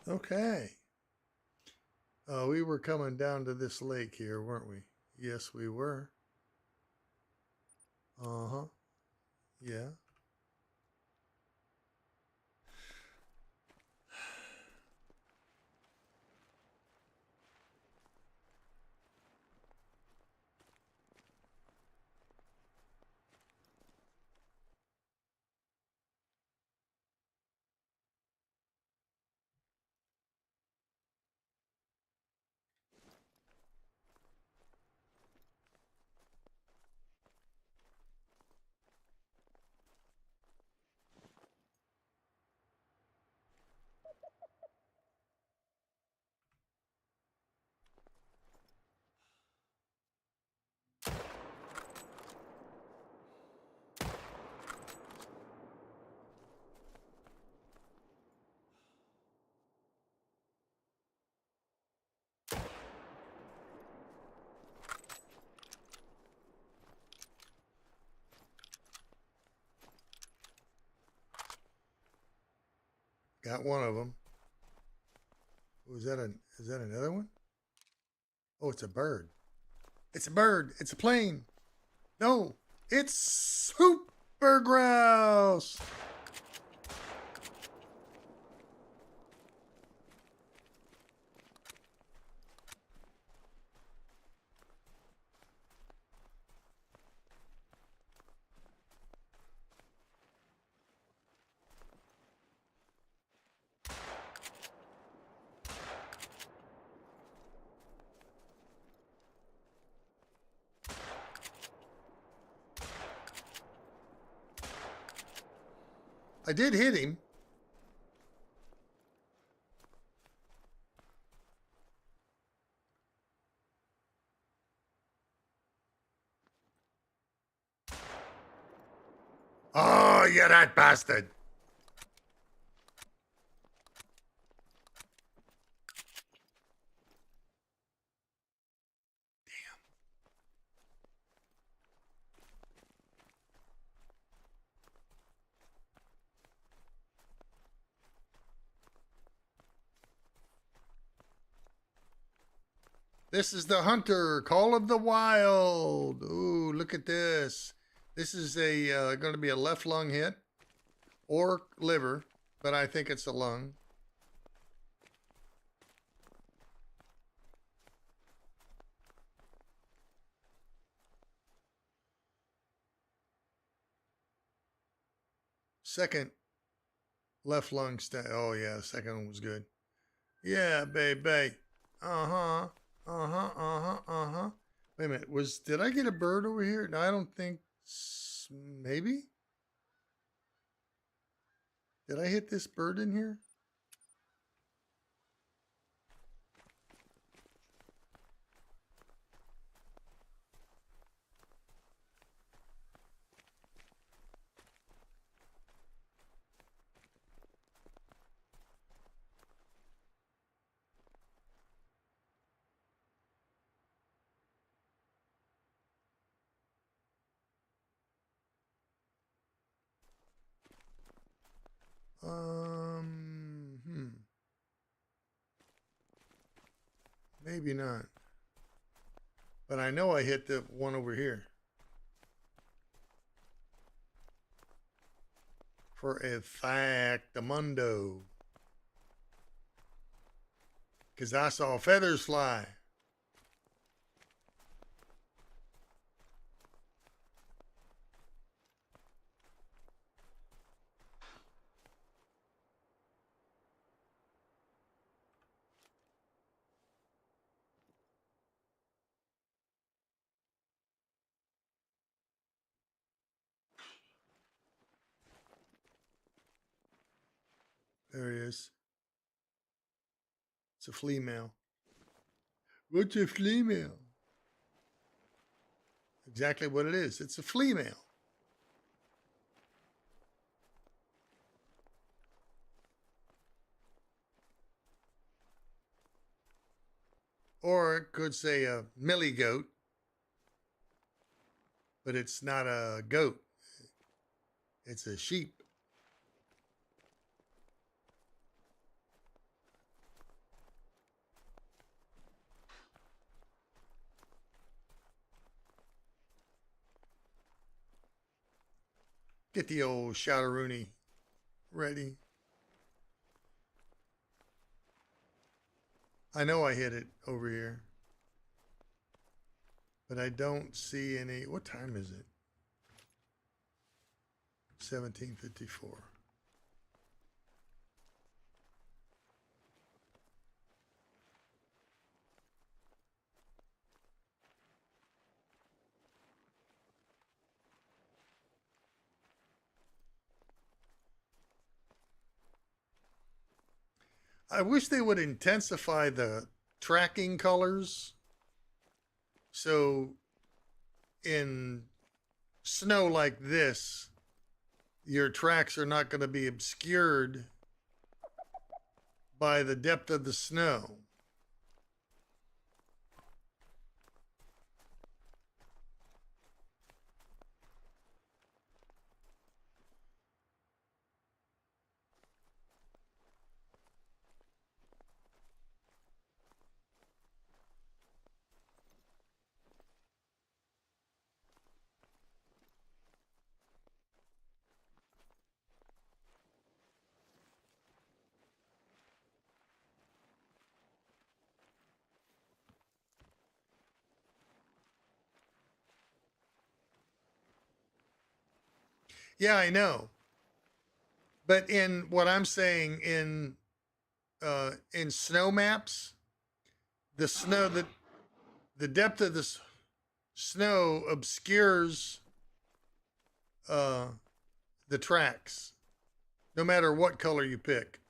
Okay. We were coming down to this lake here, weren't we? Yes, we were. Uh-huh. Yeah. Got one of them. Oh, is that another one? Oh, it's a bird. It's a bird. It's a plane. No. It's super grouse. I did hit him. Oh, you that bastard. This is the Hunter, Call of the Wild. Ooh, look at this. This is a going to be a left lung hit or liver, but I think it's a lung. Second left lung oh yeah, the second one was good. Yeah, baby. Uh-huh. Uh-huh. Uh-huh. Uh-huh. Wait a minute. Did I get a bird over here? No, I don't think maybe. Did I hit this bird in here? Hmm. Maybe not. But I know I hit the one over here. For a factamundo. Because I saw feathers fly. There he is. It's a flea male. What's a flea male? Exactly what it is. It's a flea male. Or it could say a millie goat, but it's not a goat. It's a sheep. Get the old shouteroony ready. I know I hit it over here, but I don't see any. What time is it? 17:54. I wish they would intensify the tracking colors. So in snow like this, your tracks are not going to be obscured by the depth of the snow. Yeah, I know. But in what I'm saying in snow maps, the snow the depth of the snow obscures uh, the tracks, no matter what color you pick.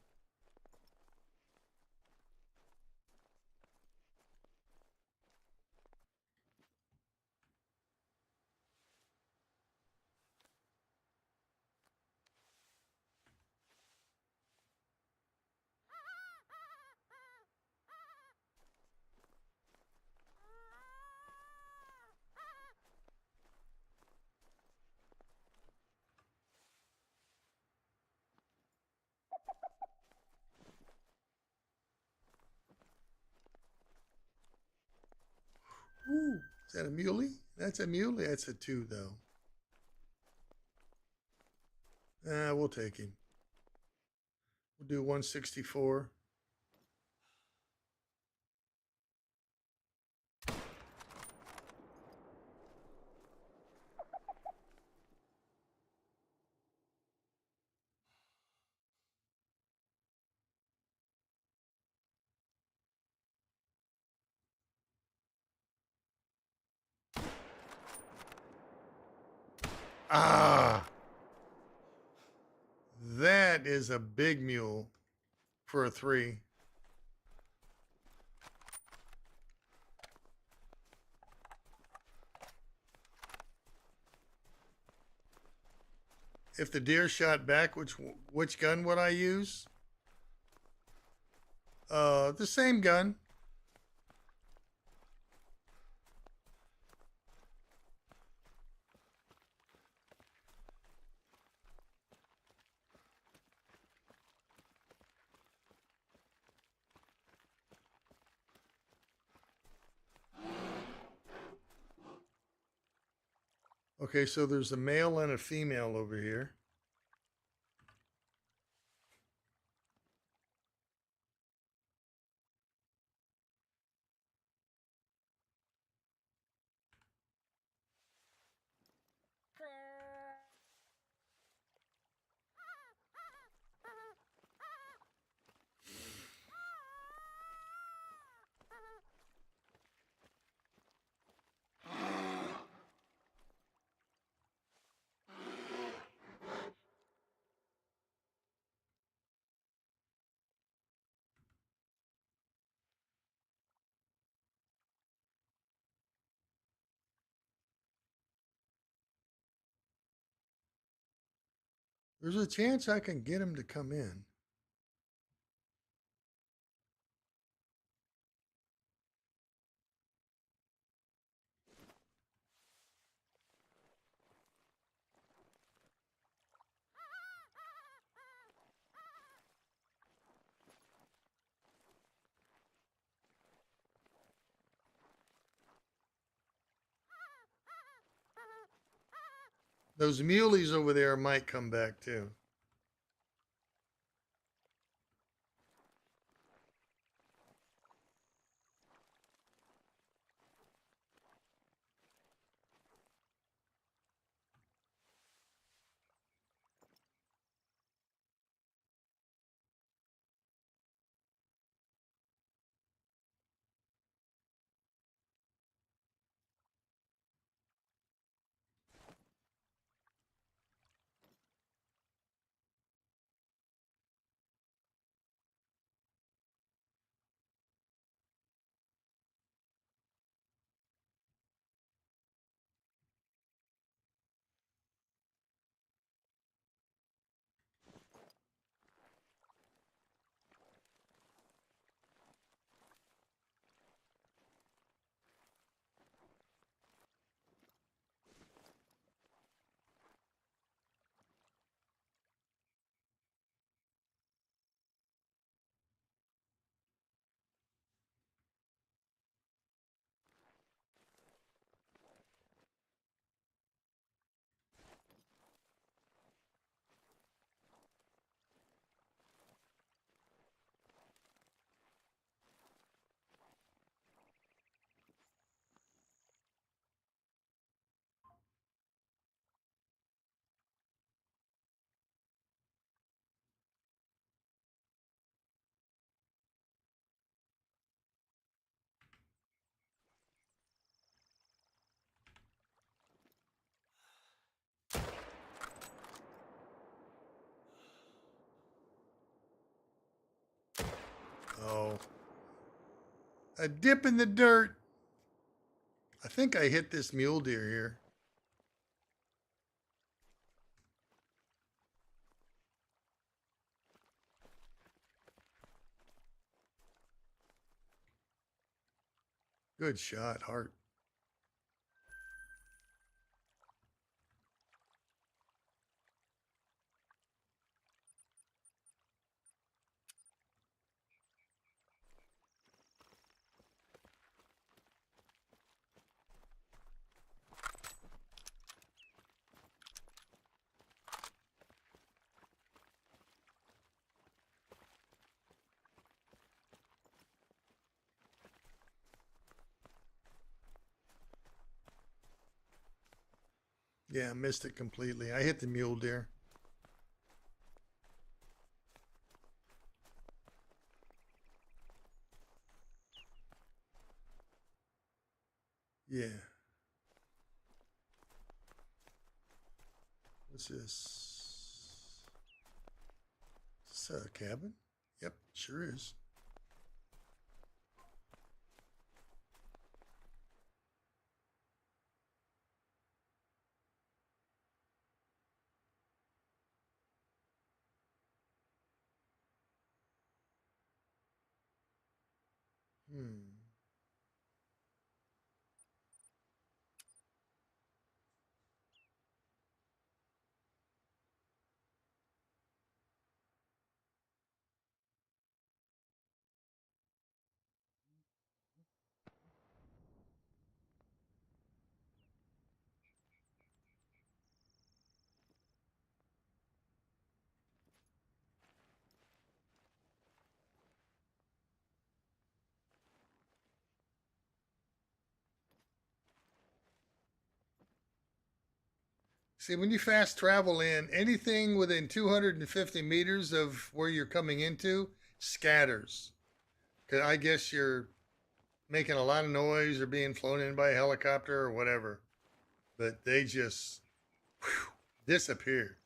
Ooh, is that a muley? That's a muley. That's a 2, though. We'll take him. We'll do 164. Ah, that is a big mule for a 3. If the deer shot back, which gun would I use? The same gun. Okay, so there's a male and a female over here. There's a chance I can get him to come in. Those muleys over there might come back too. Oh, a dip in the dirt. I think I hit this mule deer here. Good shot, Hart. Yeah, I missed it completely. I hit the mule deer. Yeah. What's this? Is this a cabin? Yep, sure is. Hmm. See, when you fast travel in, anything within 250 meters of where you're coming into scatters. Because I guess you're making a lot of noise or being flown in by a helicopter or whatever. But they just whew, disappear.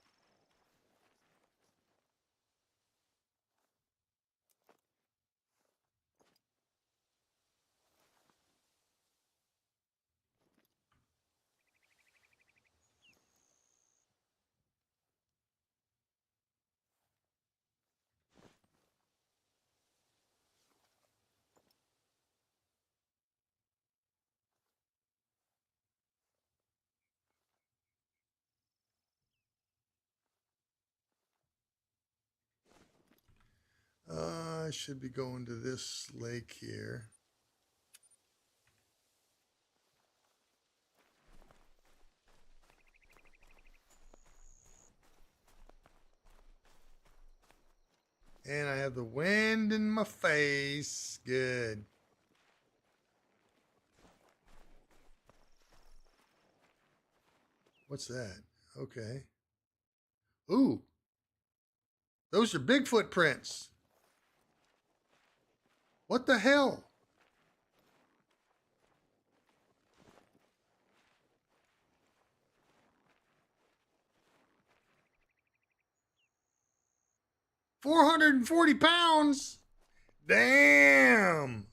I should be going to this lake here. And I have the wind in my face. Good. What's that? Okay. Ooh, those are Bigfoot prints. What the hell? £440. Damn.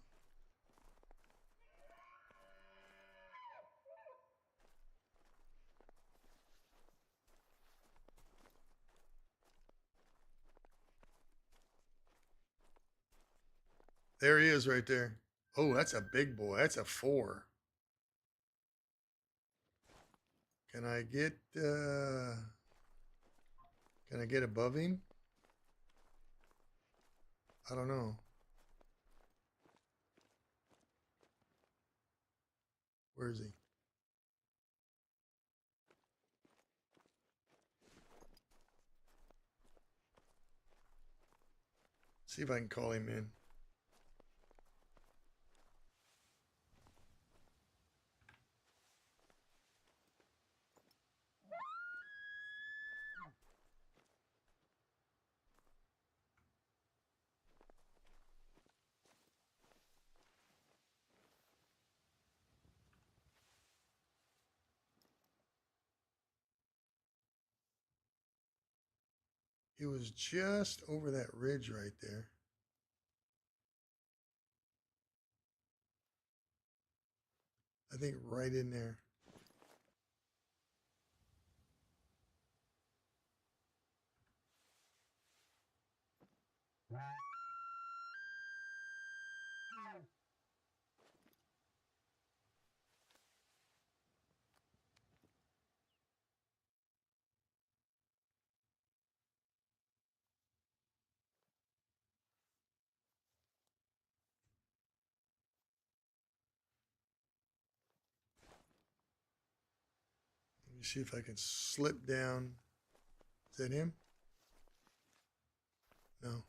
There he is right there. Oh, that's a big boy. That's a 4. Can I get can I get above him? I don't know. Where is he? See if I can call him in. He was just over that ridge right there. I think right in there. Let me see if I can slip down. Is that him? No.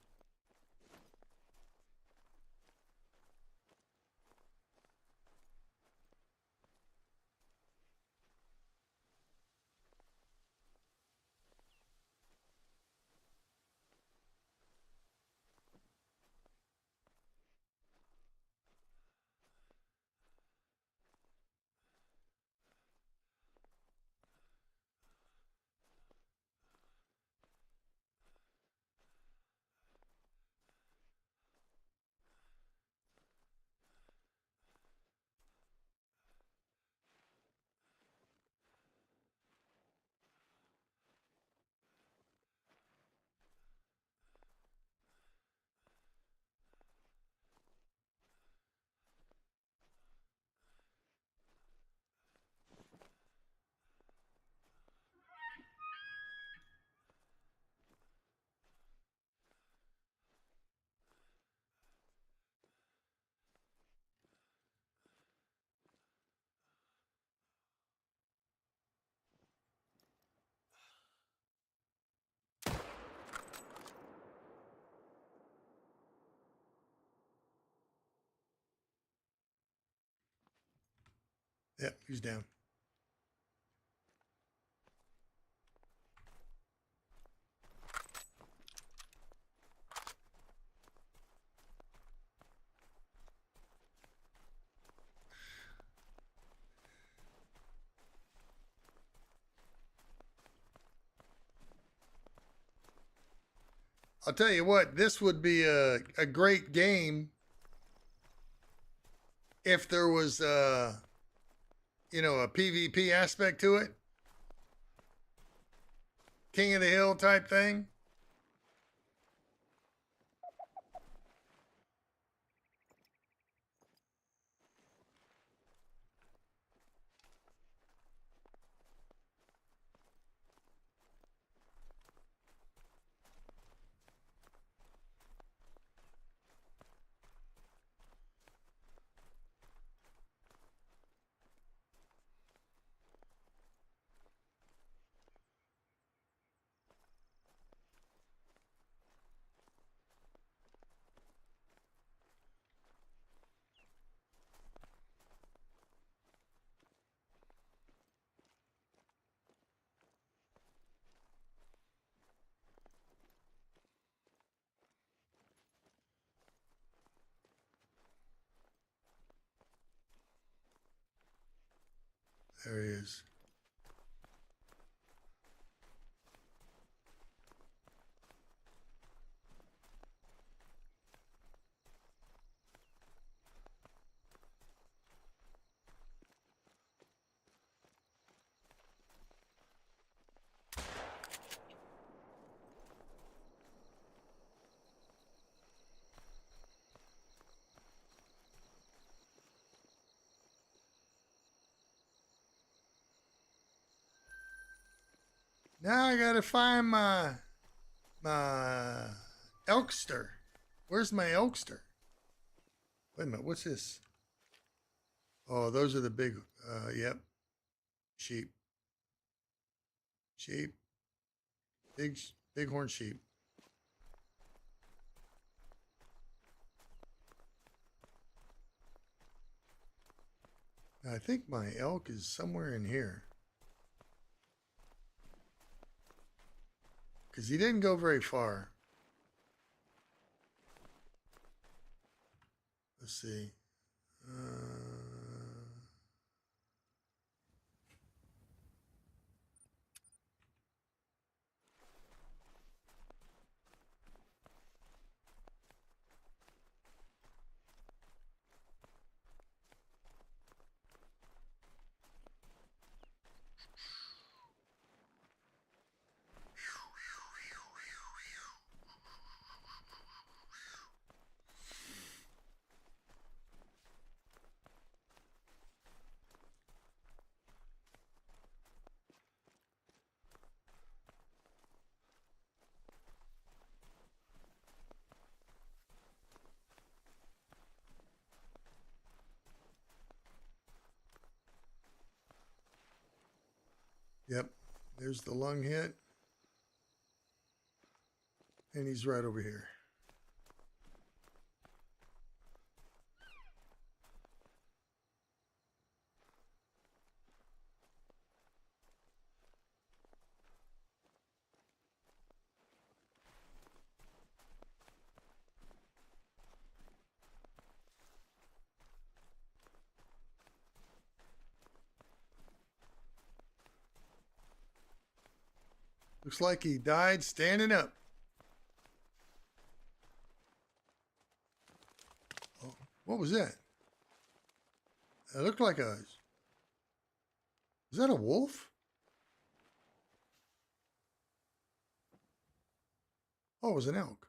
Yep, he's down. I'll tell you what, this would be a great game if there was, you know, a PvP aspect to it. King of the Hill type thing. There he is. Now I gotta find my elkster. Where's my elkster? Wait a minute, what's this? Oh, those are the big, yep, sheep. Sheep. Bighorn sheep. Now, I think my elk is somewhere in here. Because he didn't go very far. Let's see. Yep. There's the lung hit. And he's right over here. Looks like he died standing up. Oh, what was that? It looked like a... Is that a wolf? Oh, it was an elk.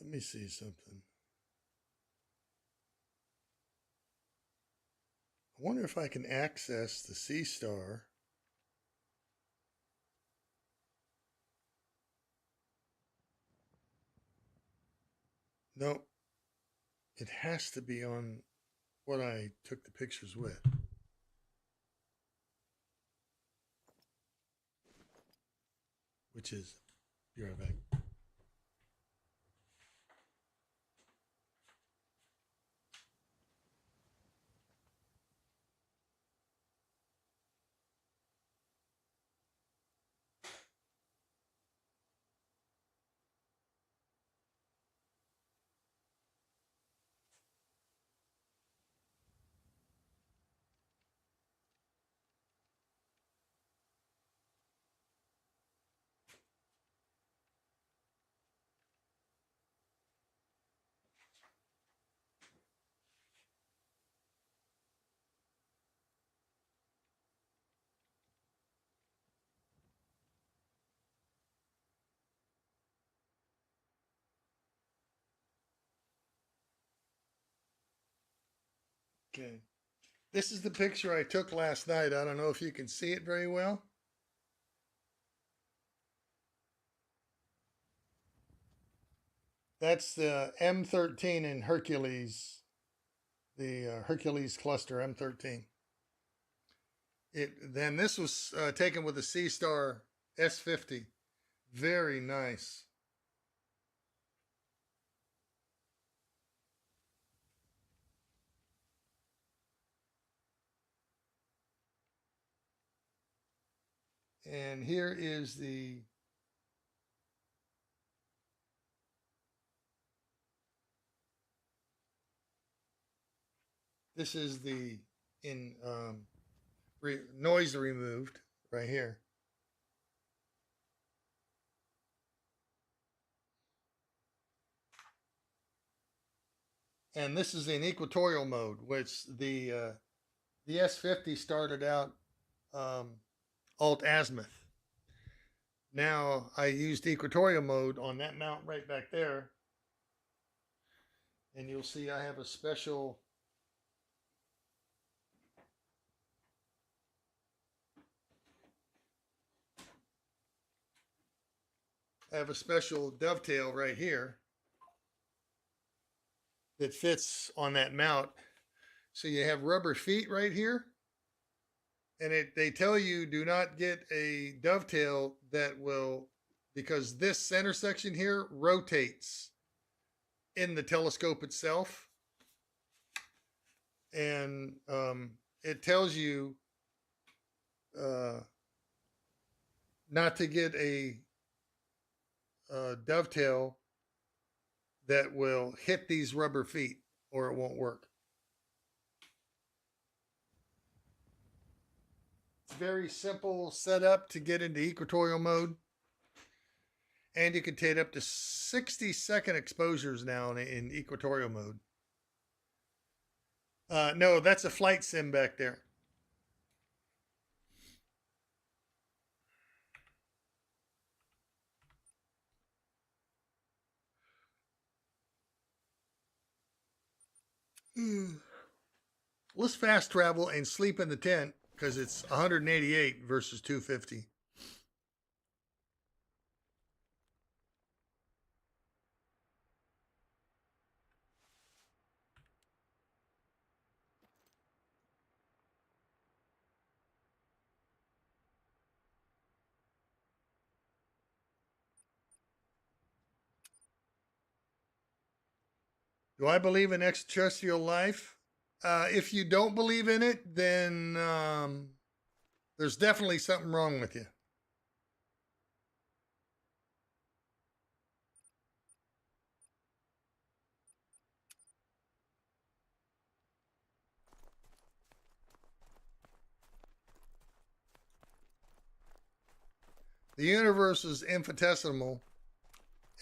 Let me see something. I wonder if I can access the sea star. Nope. It has to be on what I took the pictures with. Which is, be right back. Okay. This is the picture I took last night. I don't know if you can see it very well. That's the M13 in Hercules, the Hercules cluster M13. Then this was taken with the Sea Star S50. Very nice. And here is this is the in noise removed right here. And this is in equatorial mode, which the S50 started out alt azimuth. Now I used equatorial mode on that mount right back there, and you'll see I have a special dovetail right here that fits on that mount. So you have rubber feet right here, and they tell you do not get a dovetail that will, because this center section here rotates in the telescope itself, and it tells you not to get a dovetail that will hit these rubber feet or it won't work. It's very simple setup to get into equatorial mode. And you can take up to 60-second exposures now in equatorial mode. No, that's a flight sim back there. Let's fast travel and sleep in the tent because it's 188 versus 250. Do I believe in extraterrestrial life? If you don't believe in it, then there's definitely something wrong with you. The universe is infinitesimal,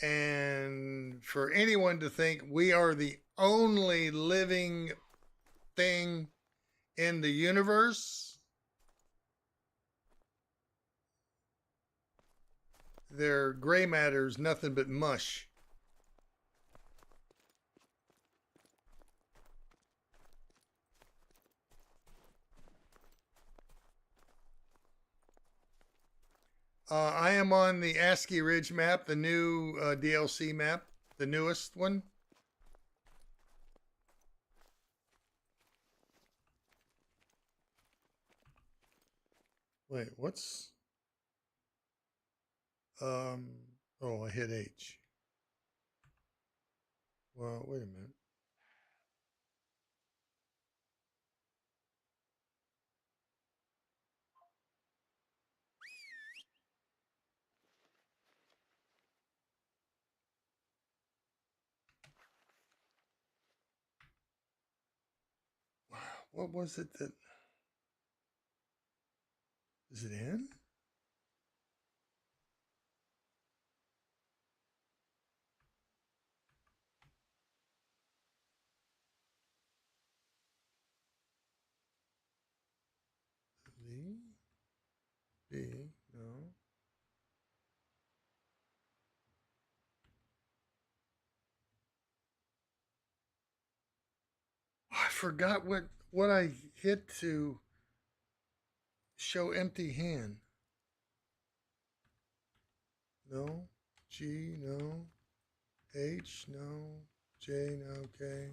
and for anyone to think we are the only living thing in the universe, their gray matter is nothing but mush. I am on the ASCII Ridge map, the new DLC map, the newest one. Wait, what's... oh, I hit H. Well, wait a minute. What was it that... Is it in? V? D? No. I forgot what I hit to show empty hand. No. G, no. H, no. J, no. Okay.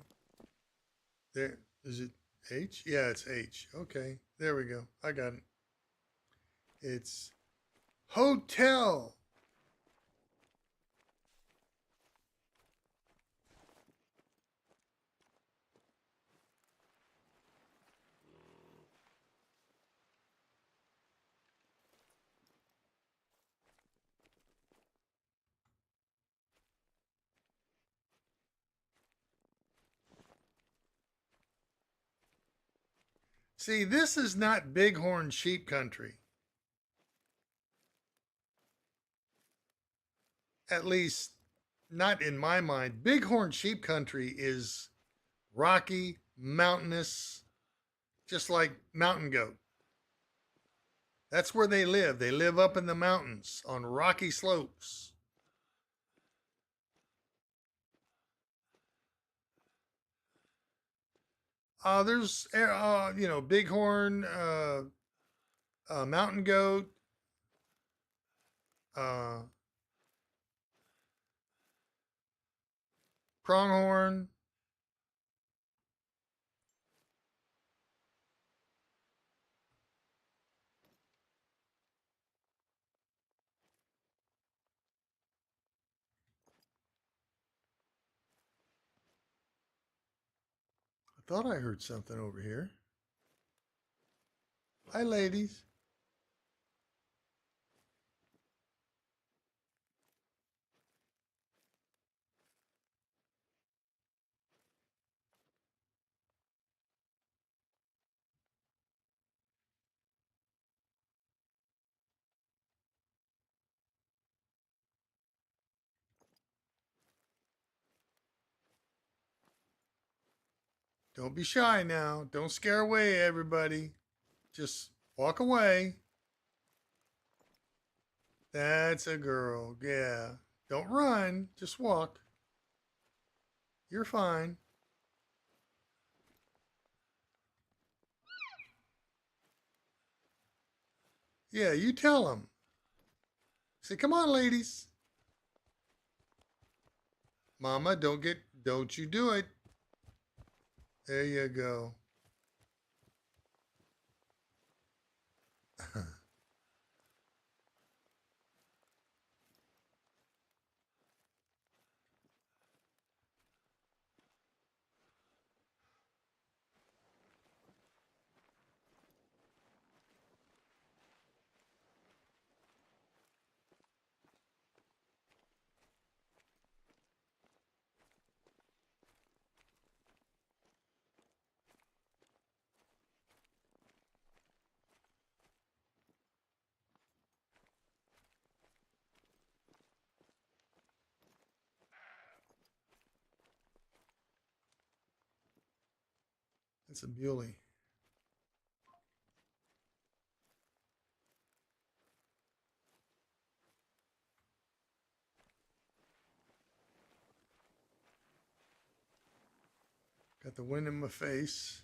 There. Is it H? Yeah, it's H. Okay. There we go. I got it. It's hotel. See, this is not bighorn sheep country. At least, not in my mind. Bighorn sheep country is rocky, mountainous, just like mountain goat. That's where they live. They live up in the mountains on rocky slopes. There's, bighorn, mountain goat, uh, pronghorn. I thought I heard something over here. Hi, ladies. Don't be shy now. Don't scare away everybody. Just walk away. That's a girl. Yeah. Don't run. Just walk. You're fine. Yeah, you tell them. Say, come on, ladies. Mama, don't you do it. There you go. It's a muley. Got the wind in my face.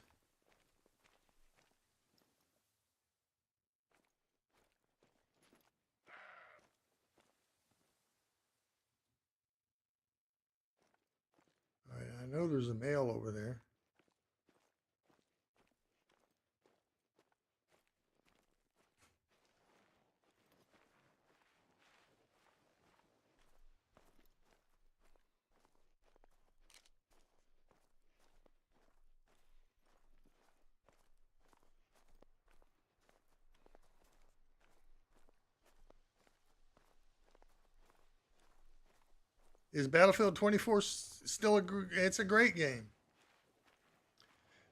All right, I know there's a male over there. Is Battlefield 24 still it's a great game.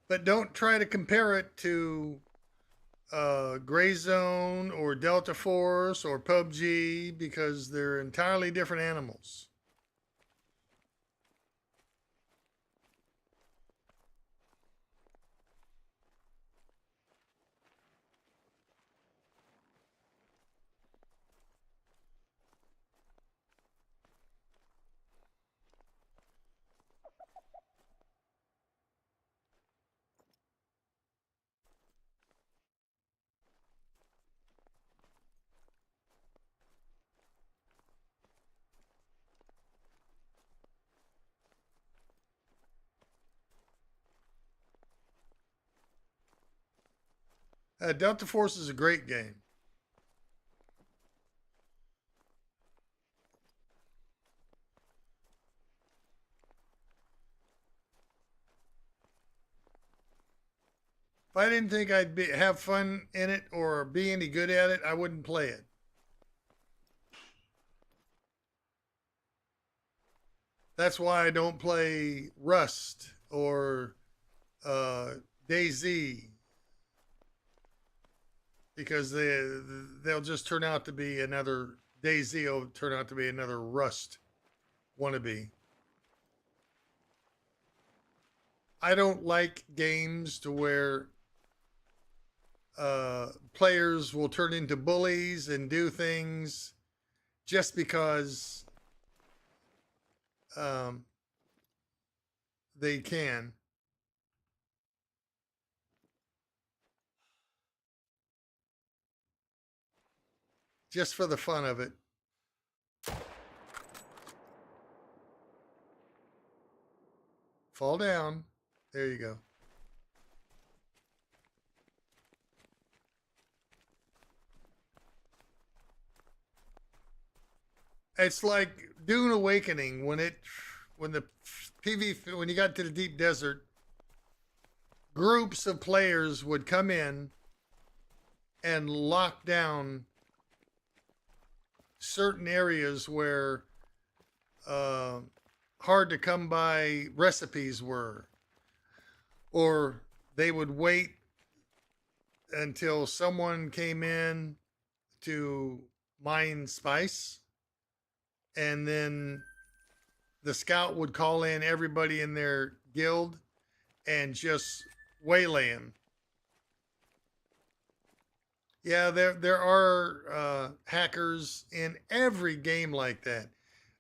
But don't try to compare it to Gray Zone or Delta Force or PUBG because they're entirely different animals. Delta Force is a great game. If I didn't think have fun in it or be any good at it, I wouldn't play it. That's why I don't play Rust or DayZ because they'll just turn out to be another DayZ will turn out to be another Rust wannabe. I don't like games to where players will turn into bullies and do things just because they can. Just for the fun of it. Fall down. There you go. It's like Dune Awakening when the when you got to the deep desert, groups of players would come in and lock down certain areas where hard to come by recipes were, or they would wait until someone came in to mine spice, and then the scout would call in everybody in their guild and just waylay him. Yeah, there are hackers in every game like that.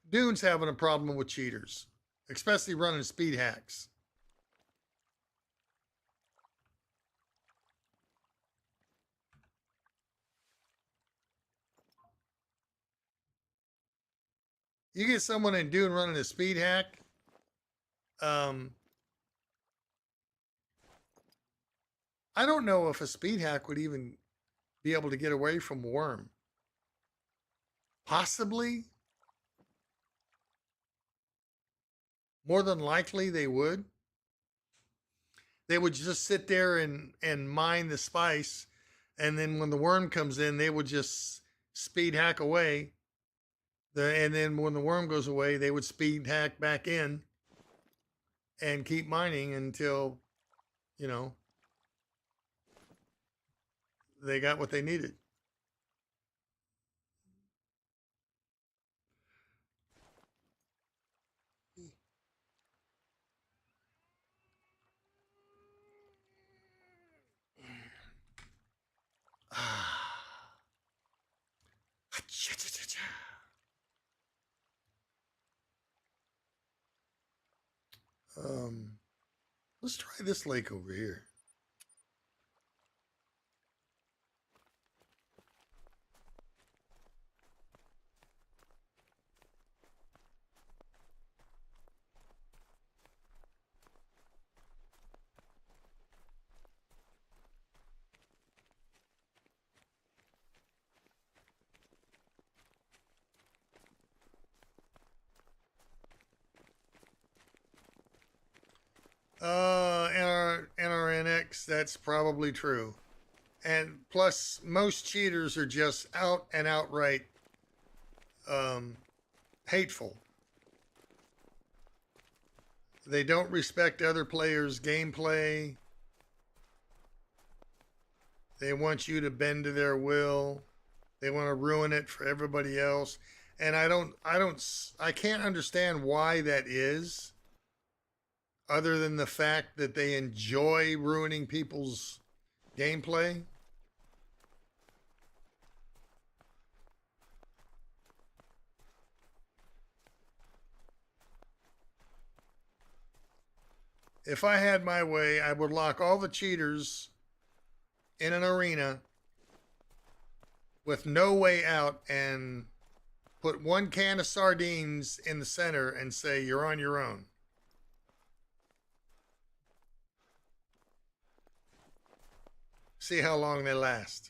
Dune's having a problem with cheaters, especially running speed hacks. You get someone in Dune running a speed hack, um, I don't know if a speed hack would even be able to get away from Worm. Possibly. More than likely they would. They would just sit there and mine the spice, and then when the worm comes in, they would just speed hack away. And then when the worm goes away, they would speed hack back in and keep mining until, you know, they got what they needed. Um, let's try this lake over here. NRNX, that's probably true. And plus, most cheaters are just out and outright hateful. They don't respect other players' gameplay. They want you to bend to their will. They want to ruin it for everybody else. And I can't understand why that is, other than the fact that they enjoy ruining people's gameplay. If I had my way, I would lock all the cheaters in an arena with no way out and put one can of sardines in the center and say, you're on your own. See how long they last.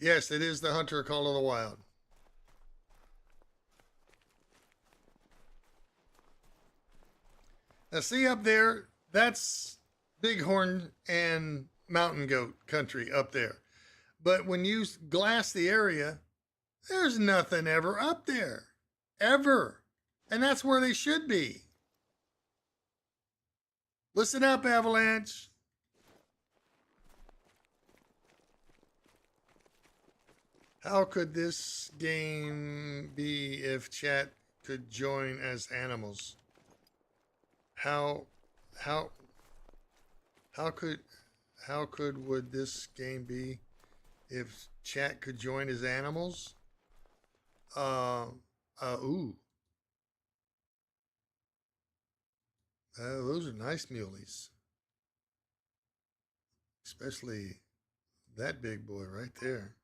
Yes, it is the Hunter Call of the Wild. Now, see up there, that's bighorn and mountain goat country up there. But when you glass the area, there's nothing ever up there. Ever. And that's where they should be. Listen up, Avalanche. How could this game be if chat could join as animals? How how how could would this game be if chat could join as animals? Ooh. Those are nice muleys. Especially that big boy right there.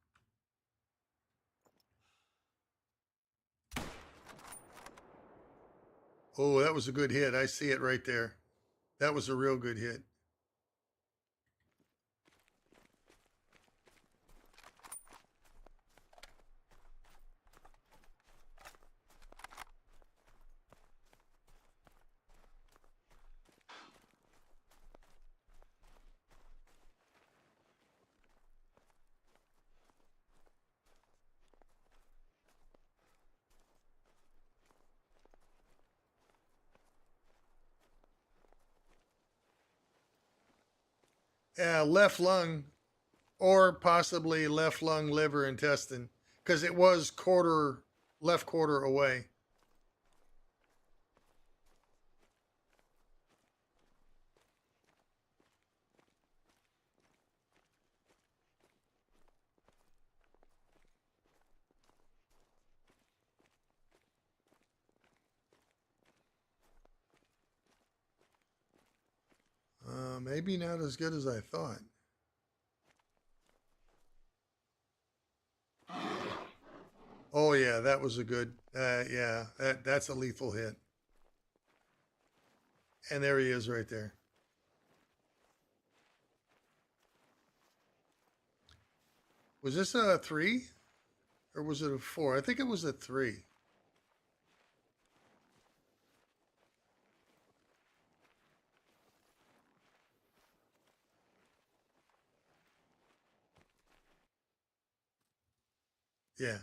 Oh, that was a good hit. I see it right there. That was a real good hit. left lung, or possibly left lung, liver, intestine, because it was left quarter away. Maybe not as good as I thought. Oh yeah, that was a good. Yeah, that's a lethal hit. And there he is right there. Was this a 3 or was it a 4? I think it was a 3. Yeah.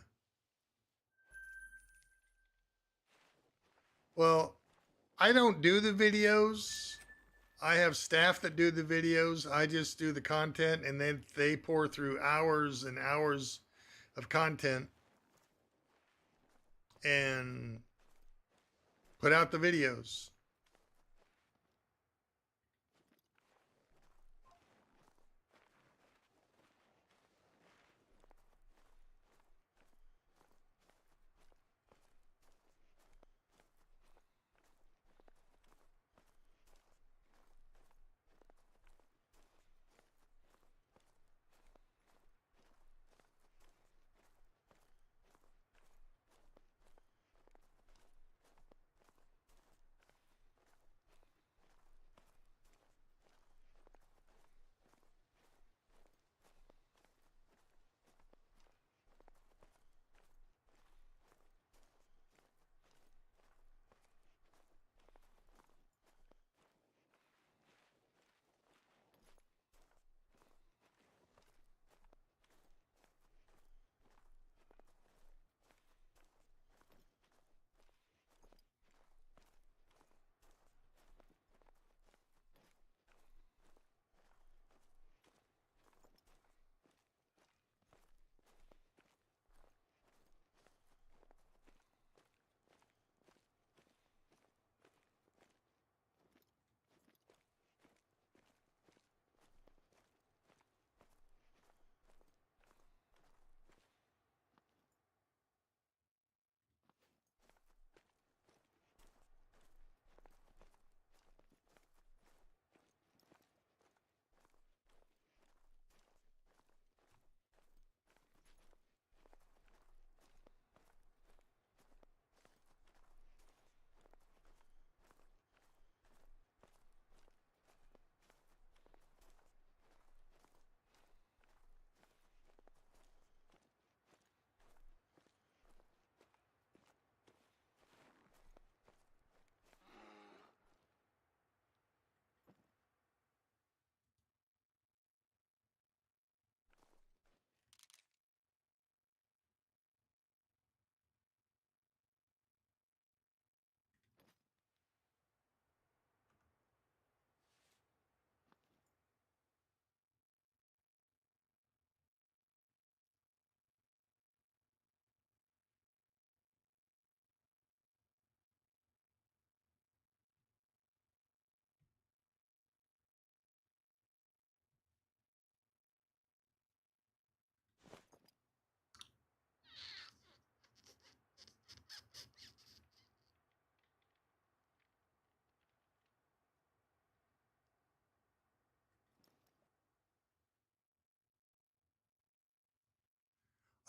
Well, I don't do the videos. I have staff that do the videos. I just do the content, and then they pour through hours and hours of content and put out the videos.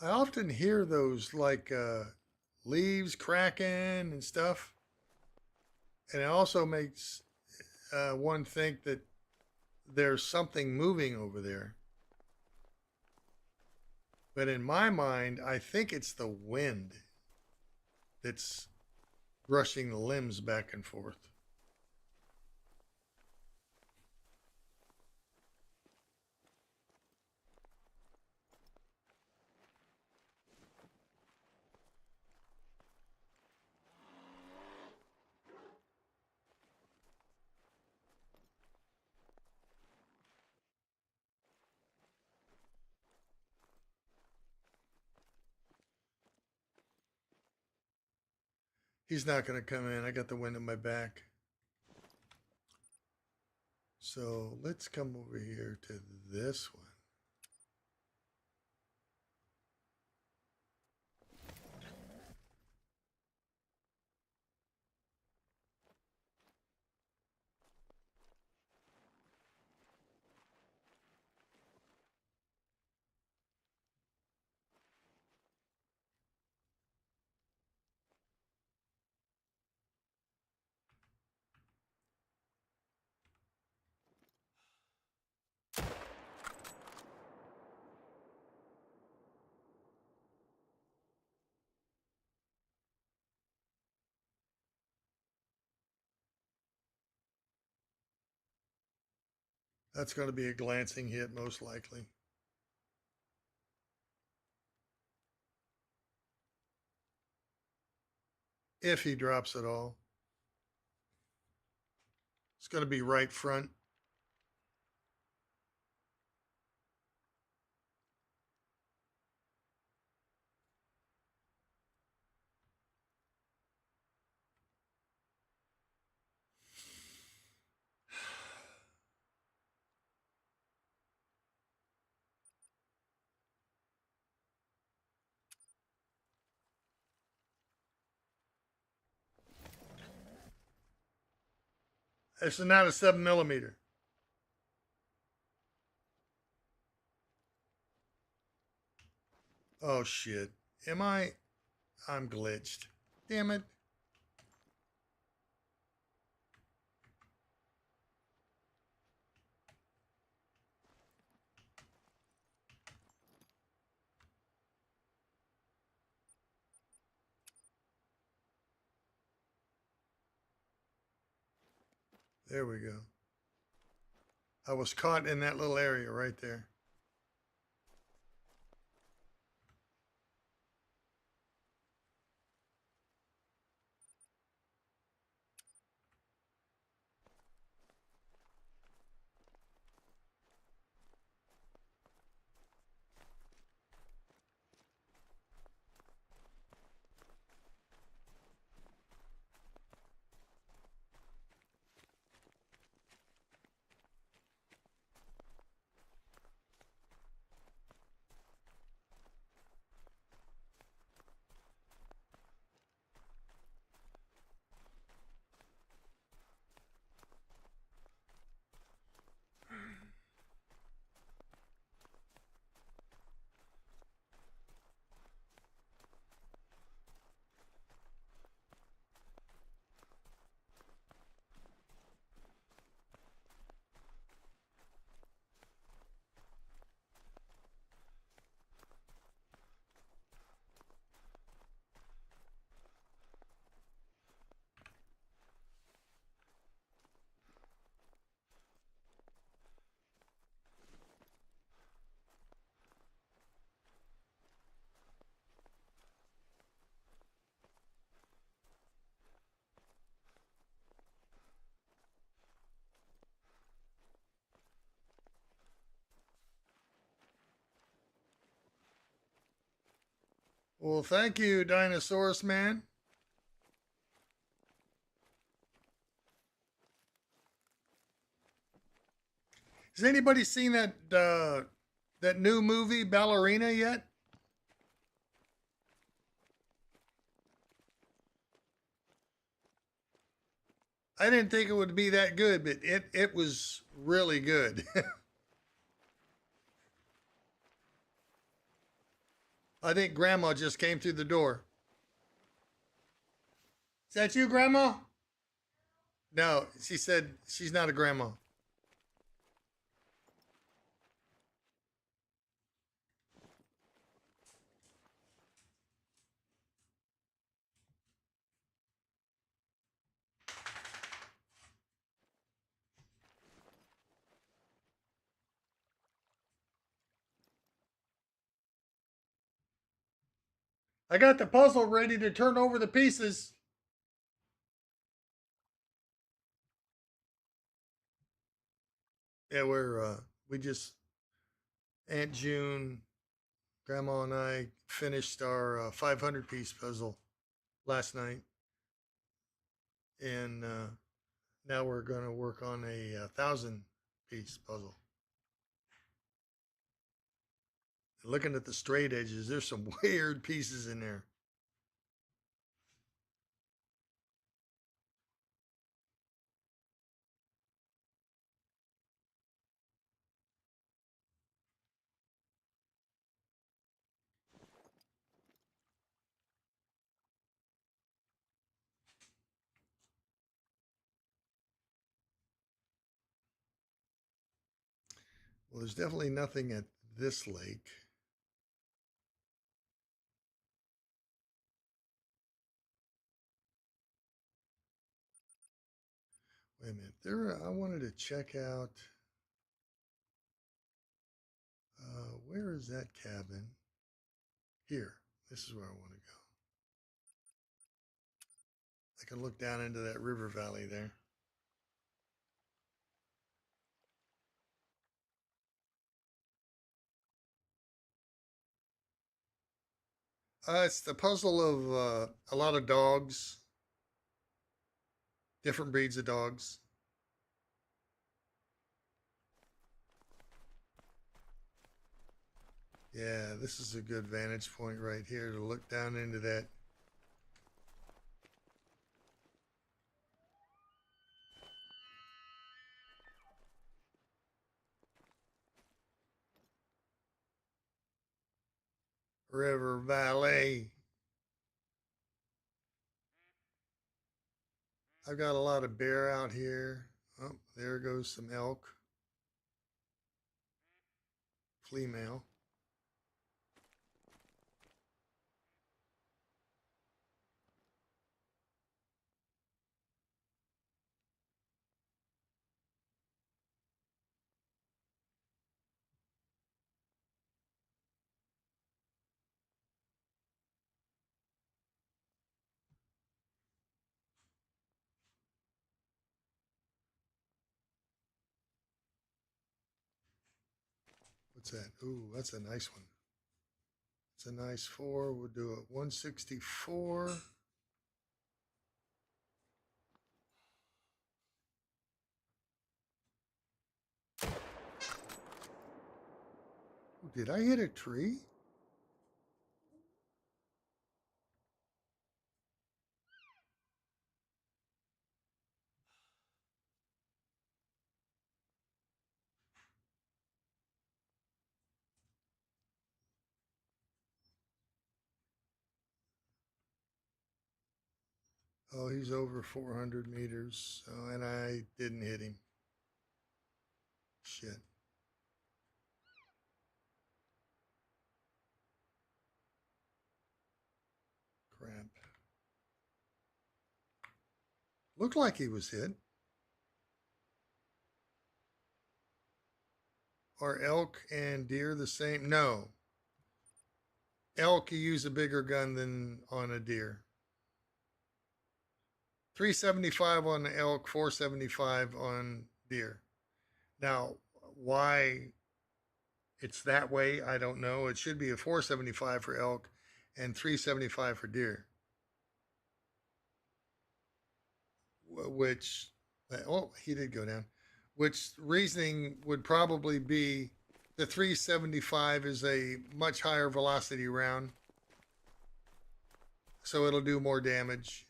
I often hear those like leaves cracking and stuff, and it also makes one think that there's something moving over there. But in my mind, I think it's the wind that's brushing the limbs back and forth. He's not going to come in. I got the wind in my back. So let's come over here to this one. That's going to be a glancing hit, most likely. If he drops it all. It's going to be right front. It's not a 7mm. Oh shit. Am I? I'm glitched. Damn it. There we go. I was caught in that little area right there. Well, thank you, Dinosaurus Man. Has anybody seen that new movie Ballerina yet? I didn't think it would be that good, but it was really good. I think Grandma just came through the door. Is that you, Grandma? No, she said she's not a grandma. I got the puzzle ready to turn over the pieces. Yeah, we just Aunt June, Grandma, and I finished our 500 piece puzzle last night. And now we're going to work on a 1,000-piece puzzle. Looking at the straight edges, there's some weird pieces in there. Well, there's definitely nothing at this lake. Wait a minute. There, I wanted to check out. Where is that cabin? Here. This is where I want to go. I can look down into that river valley there. It's the puzzle of a lot of dogs, different breeds of dogs. Yeah, this is a good vantage point right here to look down into that. River Valley. I've got a lot of bear out here. Oh, there goes some elk. Flea male. What's that? Ooh, that's a nice one. It's a nice 4. We'll do a 164. Ooh, did I hit a tree? Oh, he's over 400 meters. Oh, and I didn't hit him. Shit. Crap. Looked like he was hit. Are elk and deer the same? No. Elk, you use a bigger gun than on a deer. 375 on the elk, 475 on deer. Now, why it's that way, I don't know. It should be a 475 for elk and 375 for deer. Which, oh, he did go down. Which reasoning would probably be the 375 is a much higher velocity round, so it'll do more damage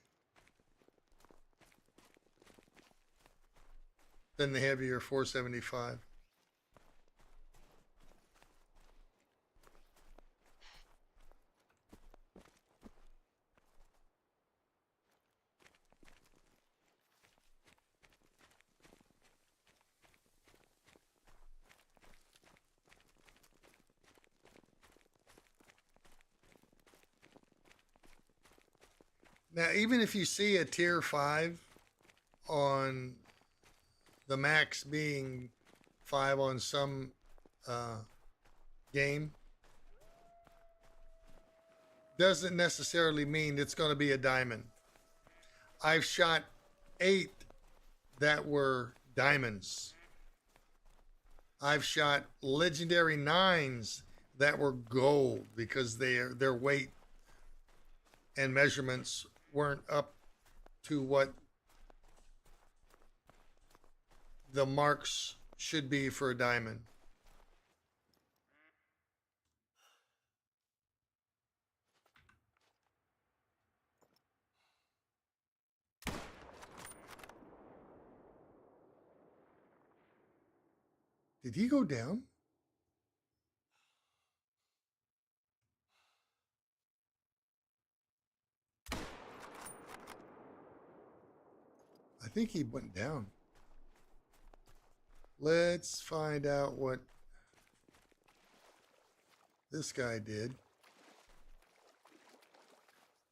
than the heavier 475. Now, even if you see a tier 5 on the max being 5 on some game, doesn't necessarily mean it's going to be a diamond. I've shot 8 that were diamonds. I've shot legendary 9s that were gold because their weight and measurements weren't up to what the marks should be for a diamond. Did he go down? I think he went down. Let's find out what this guy did.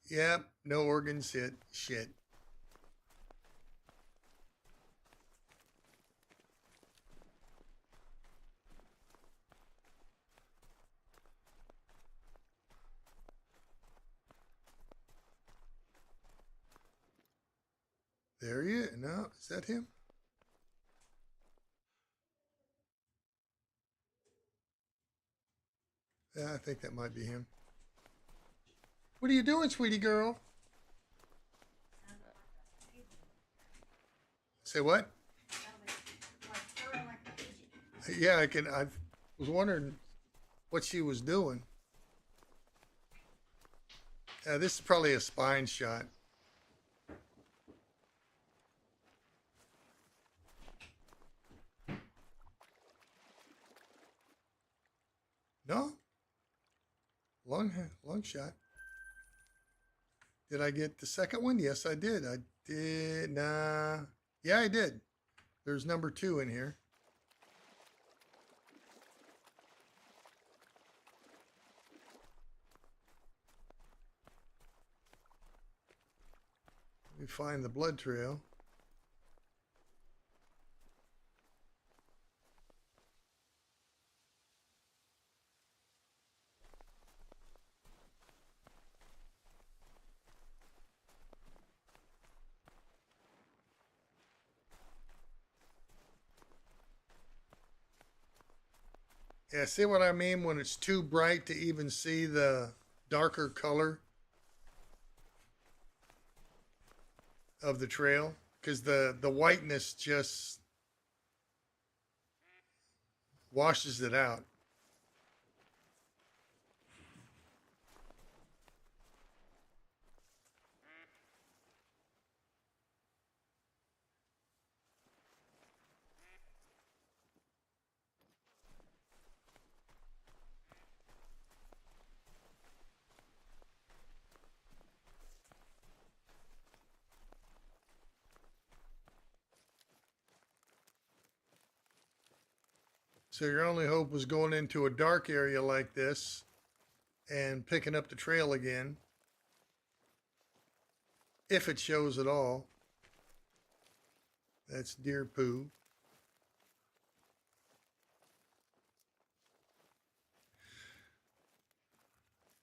Yep, no organs hit. Shit. There he is. No, is that him? Yeah, I think that might be him. What are you doing, sweetie girl? Say what? Yeah, I was wondering what she was doing. This is probably a spine shot. No? Long shot. Did I get the second one? Yes, I did. I did. Nah. Yeah, I did. There's number 2 in here. Let me find the blood trail. Yeah, see what I mean when it's too bright to even see the darker color of the trail? Because the whiteness just washes it out. So your only hope was going into a dark area like this and picking up the trail again, if it shows at all. That's deer poo.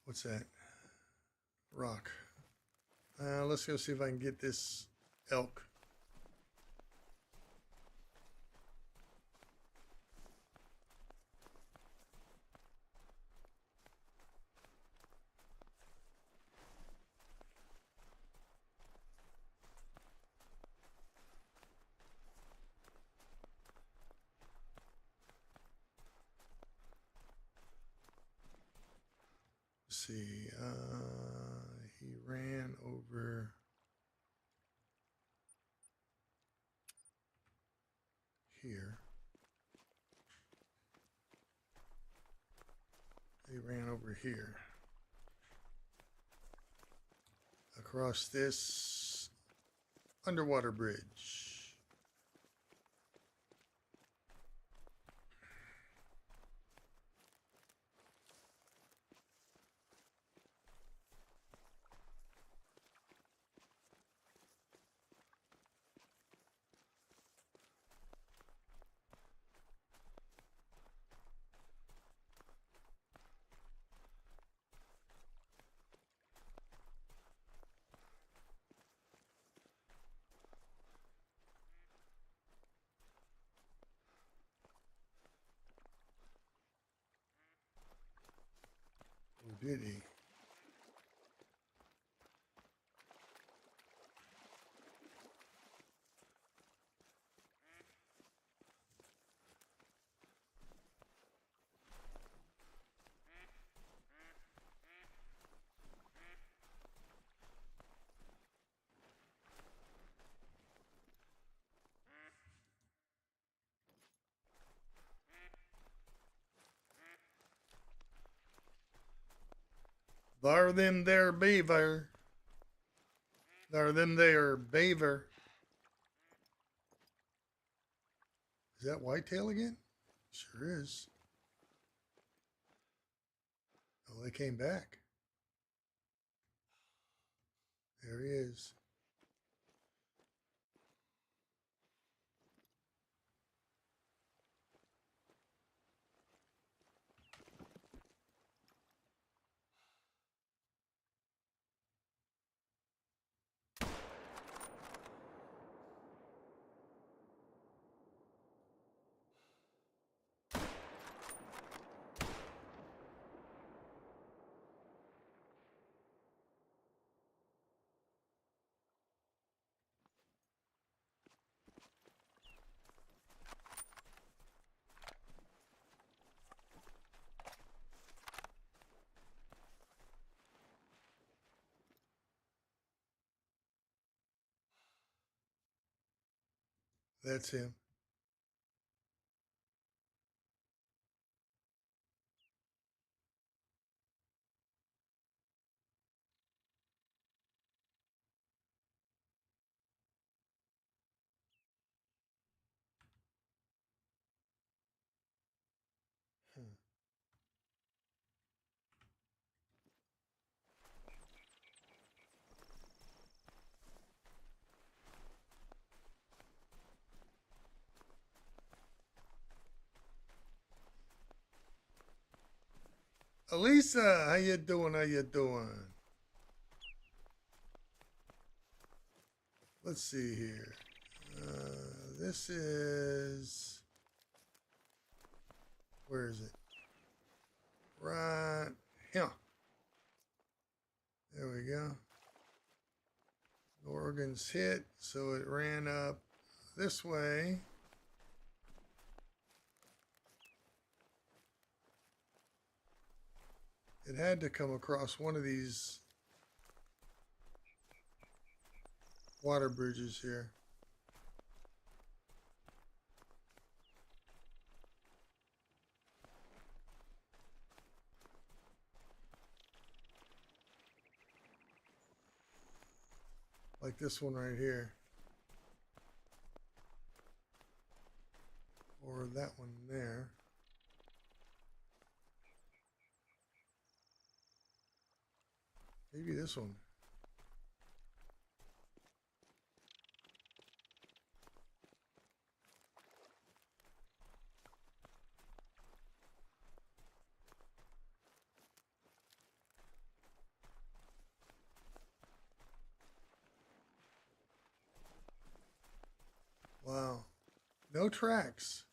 What's that? Rock. Let's go see if I can get this elk. Let's see. He ran over here. He ran over here. Across this underwater bridge. Or did he? Bar them there beaver. Or them there beaver. Is that whitetail again? Sure is. Oh, they came back. There he is. That's him. Elisa, how you doing? How you doing? Let's see here. This is... Where is it? Right here. There we go. The organ's hit, so it ran up this way. It had to come across one of these water bridges here. Like this one right here. Or that one there. Maybe this one. Wow. No tracks.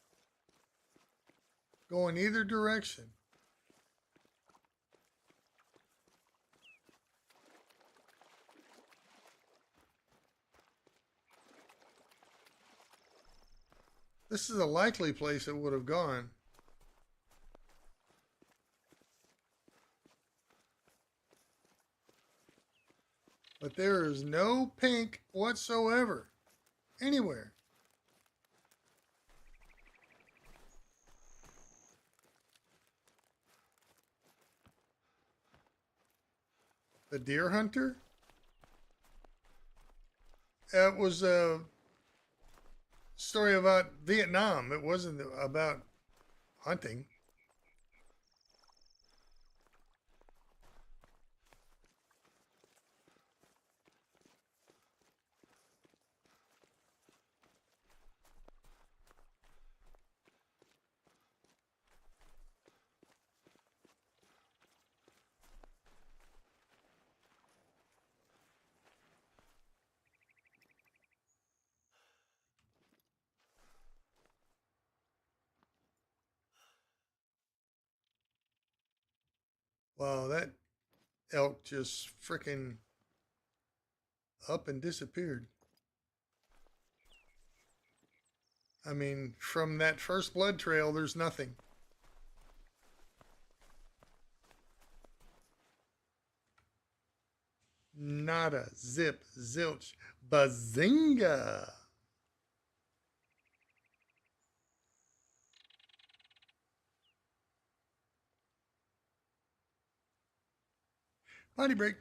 Going either direction. This is a likely place it would have gone. But there is no pink whatsoever. Anywhere. The deer hunter? It was a story about Vietnam. It wasn't about hunting. Wow, that elk just freaking up and disappeared. I mean, from that first blood trail, there's nothing. Nada, zip, zilch, bazinga. Potty break.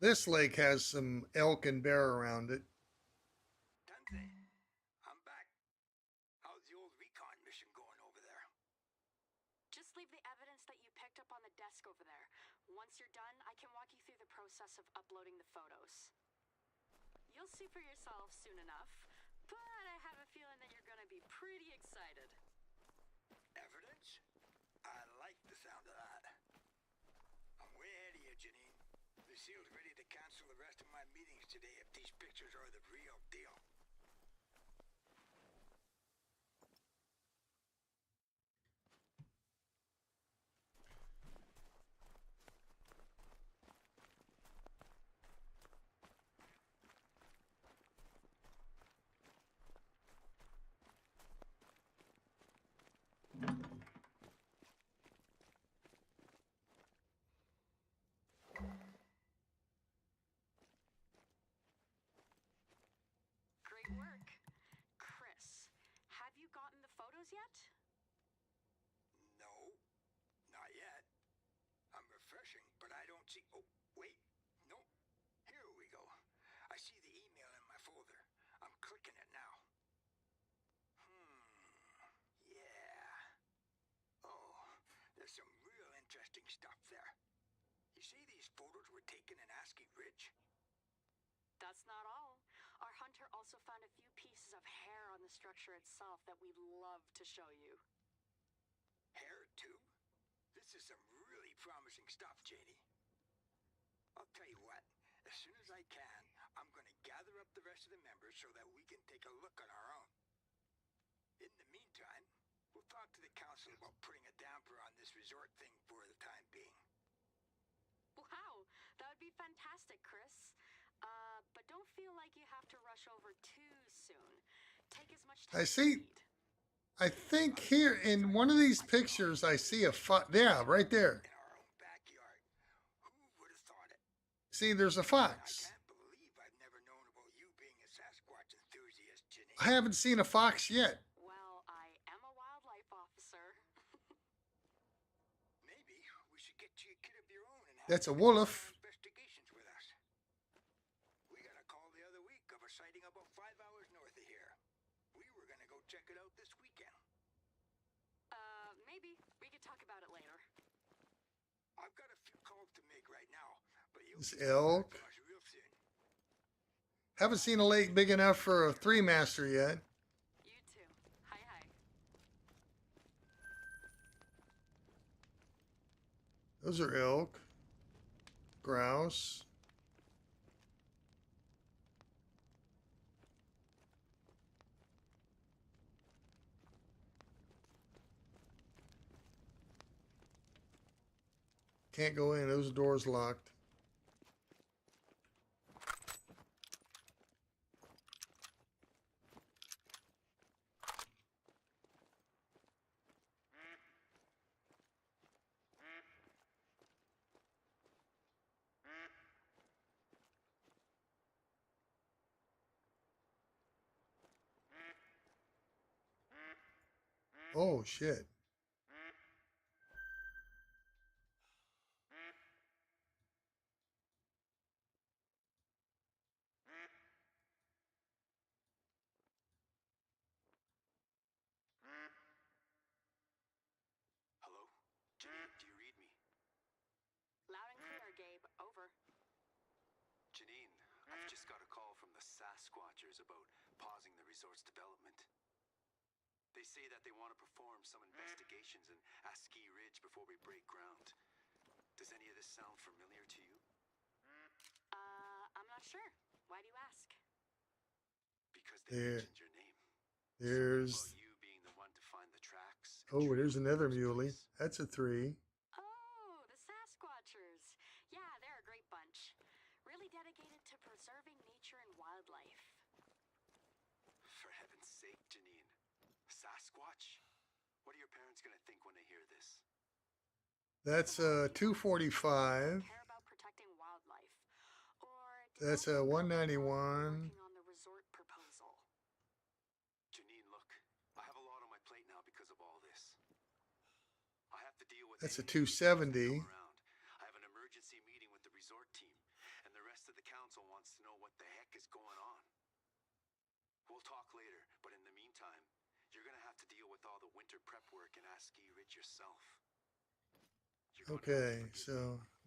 This lake has some elk and bear around it. Dante, I'm back. How's the old recon mission going over there? Just leave the evidence that you picked up on the desk over there. Once you're done, I can walk you through the process of uploading the photos. You'll see for yourself soon enough, but I have a feeling that you're gonna be pretty excited. Evidence? I like the sound of that. I'm way ahead of you, Janine. Lucille's ready to cancel the rest of my meetings today if these pictures are the real deal. Great work. Chris, have you gotten the photos yet? No, not yet. I'm refreshing, but I don't see... Oh, wait. No. Here we go. I see the email in my folder. I'm clicking it now. Yeah. Oh, there's some real interesting stuff there. You see, these photos were taken in Asky Ridge? That's not all. Our hunter also found a few pieces of hair on the structure itself that we'd love to show you. Hair too? This is some really promising stuff, Janie. I'll tell you what, as soon as I can, I'm gonna gather up the rest of the members so that we can take a look on our own. In the meantime, we'll talk to the council about putting a damper on this resort thing for the time being. Wow, that would be fantastic, Chris. But don't feel like you have to rush over too soon. Take as much time I as see. you need. I think here in one of these pictures, I see a fox. Yeah, right there. In our own backyard. Who would have thought it? See, there's a I fox. can't believe I've never known about you being a Sasquatch enthusiast, Janine. I haven't seen a fox yet. Well, I am a wildlife officer. Maybe we should get you a kid of your own and have That's a you do wolf. our investigations with us. We got a call the other week of a sighting about 5 hours north of here. We were gonna go check it out this weekend. Maybe. We could talk about it later. I've got a few calls to make right now, but you'll This be back elk. to us real soon. Haven't seen a lake big enough for a 3-master yet. You too. Hi, hi. Those are elk, grouse. Can't go in. Those doors locked. Oh, shit. Hello? Janine, do you read me? Loud and clear, Gabe. Over. Janine, I've just got a call from the Sasquatchers about pausing the resort's development. They say that they want to perform some investigations in Asky Ridge before we break ground. Does any of this sound familiar to you? I'm not sure. Why do you ask? Because they There. mentioned your name. There's. Something about you being the one to find the tracks. and Oh, trail there's the another first muley. place. That's a 3. Oh, the Sasquatchers. Yeah, they're a great bunch. Really dedicated to preserving nature and wildlife. For heaven's sake, Janine. Sasquatch? What are your parents going to think when they hear this? That's a 245. Care about protecting wildlife. Or That's did a they know 191. working on the resort proposal? Janine, look, I have a lot on my plate now because of all this. I have to deal with That's a any news 270. that come around. I have an emergency meeting with the resort team, and the rest of the council wants to know what the heck is going on. We'll talk later, but in the meantime, you're gonna have to deal with all the winter prep work in Asky Ridge yourself. You're gonna have to Okay, forgive me. so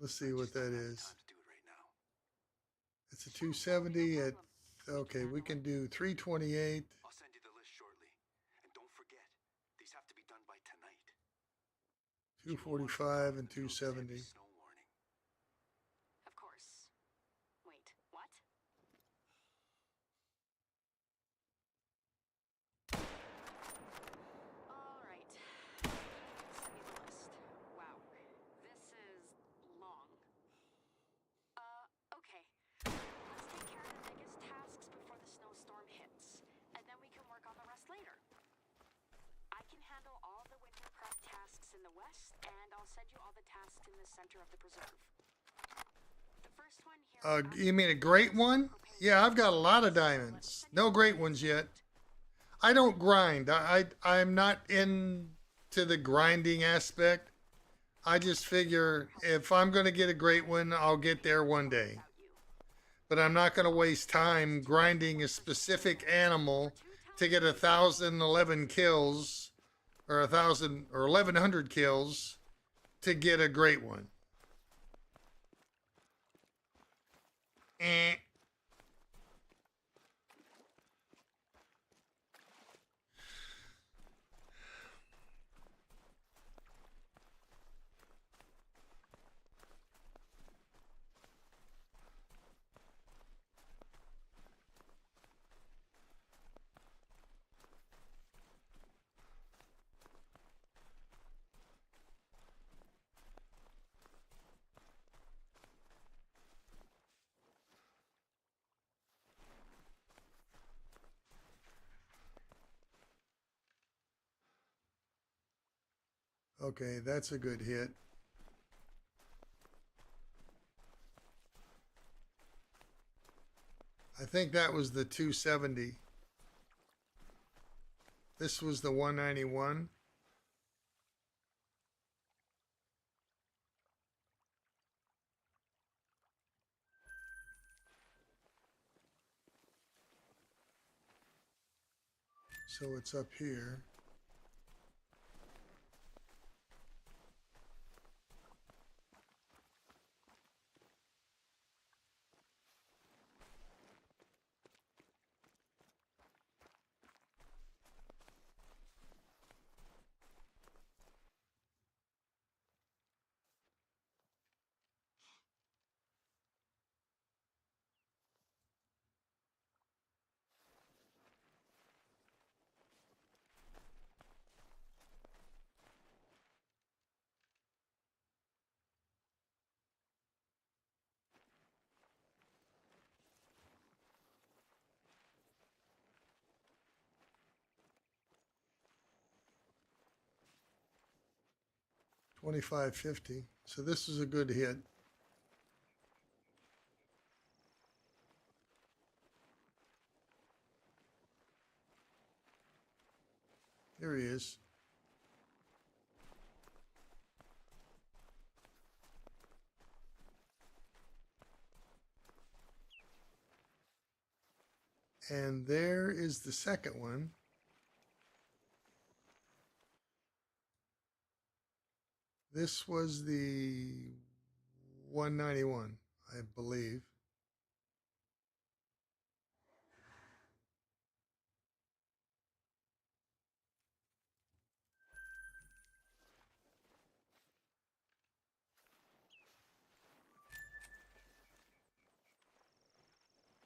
let's I see what just don't that have the is. time to do it right now. It's a 270 at. Okay, we can do 328. I'll send you the list shortly. And don't forget, these have to be done by tonight. 245 and 270. Snow warning. Of course. Wait, what? All right. Send me the list. Wow. This is long. Okay. Let's take care of the biggest tasks before the snowstorm hits, and then we can work on the rest later. I can handle all the winter prep tasks in the west, and I'll send you all the tasks in the center of the preserve. The first one here. You mean a great one? Yeah, I've got a lot of diamonds. No great ones yet. I don't grind. I'm not into the grinding aspect. I just figure if I'm going to get a great one, I'll get there one day. But I'm not going to waste time grinding a specific animal to get 1,011 kills or 1,000 or 1,100 kills to get a great one. Eh. Okay, that's a good hit. I think that was the 270. This was the 191. So it's up here. $25.50. So this is a good hit. Here he is. And there is the second one. This was the 191, I believe.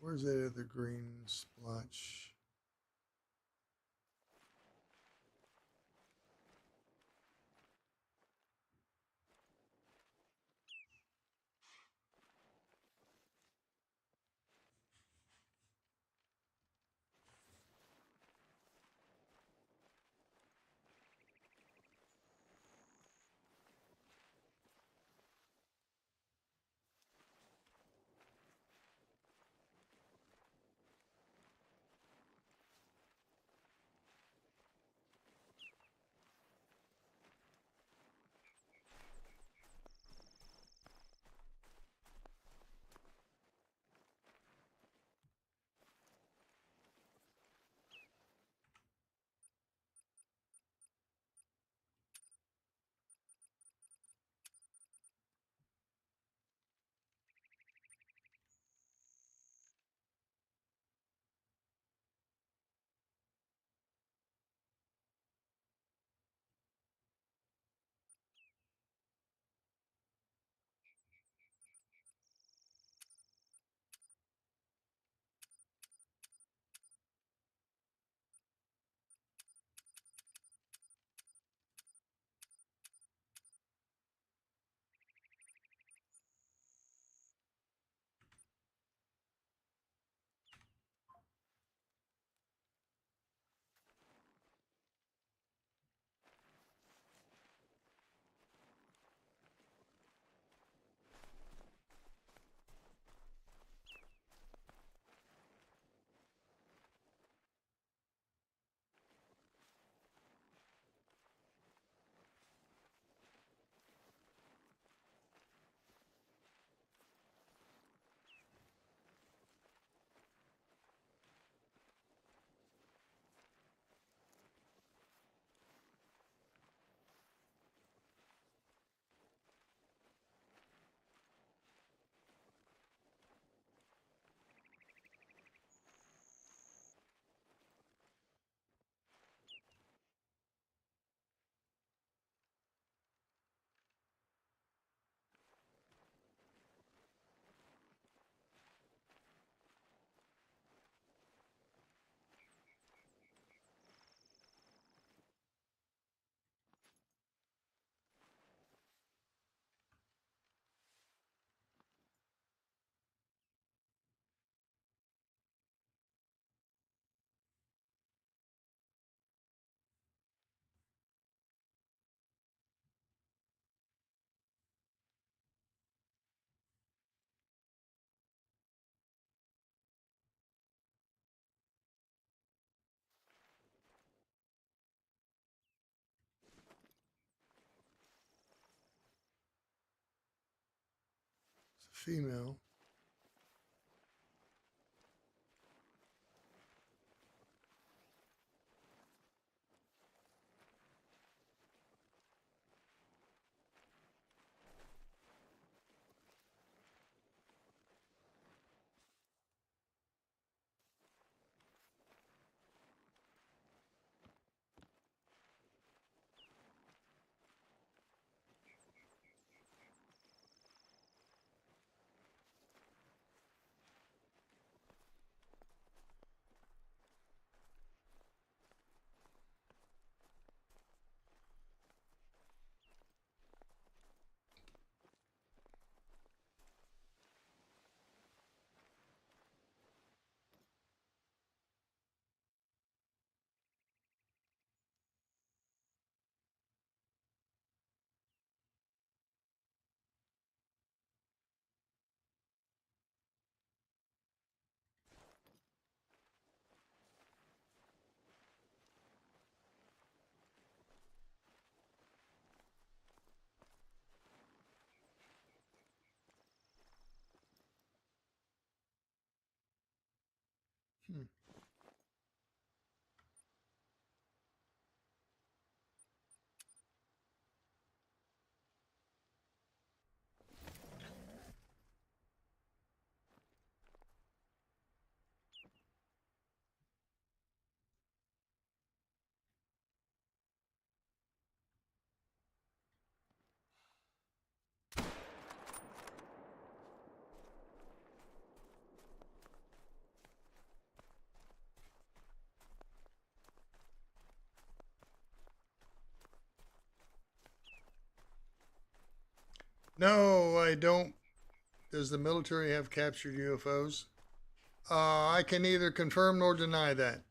Where's that other green splotch? female. Hmm. No, I don't. Does the military have captured UFOs? I can neither confirm nor deny that.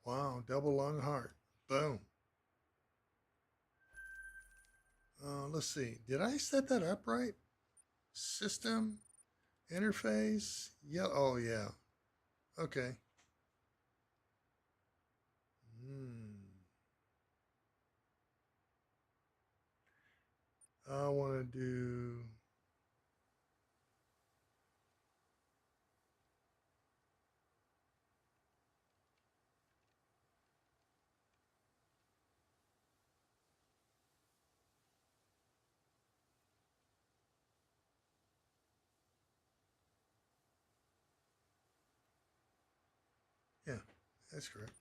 Wow, double lung heart. Boom. Let's see. Did I set that up right? System, interface. Yeah. Oh, yeah. Okay. Hmm. I want to do. Yeah, that's correct.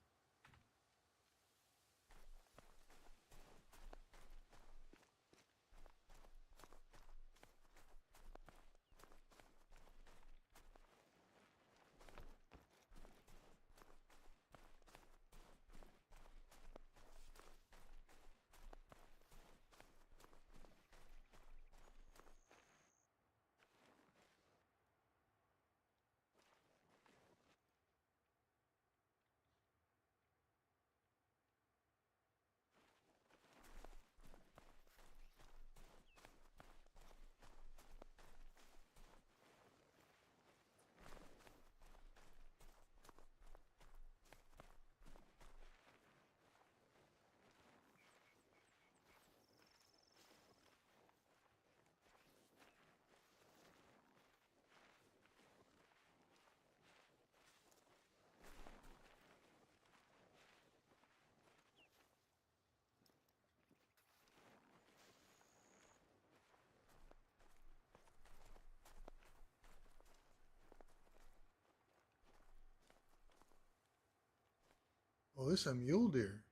this is a mule deer.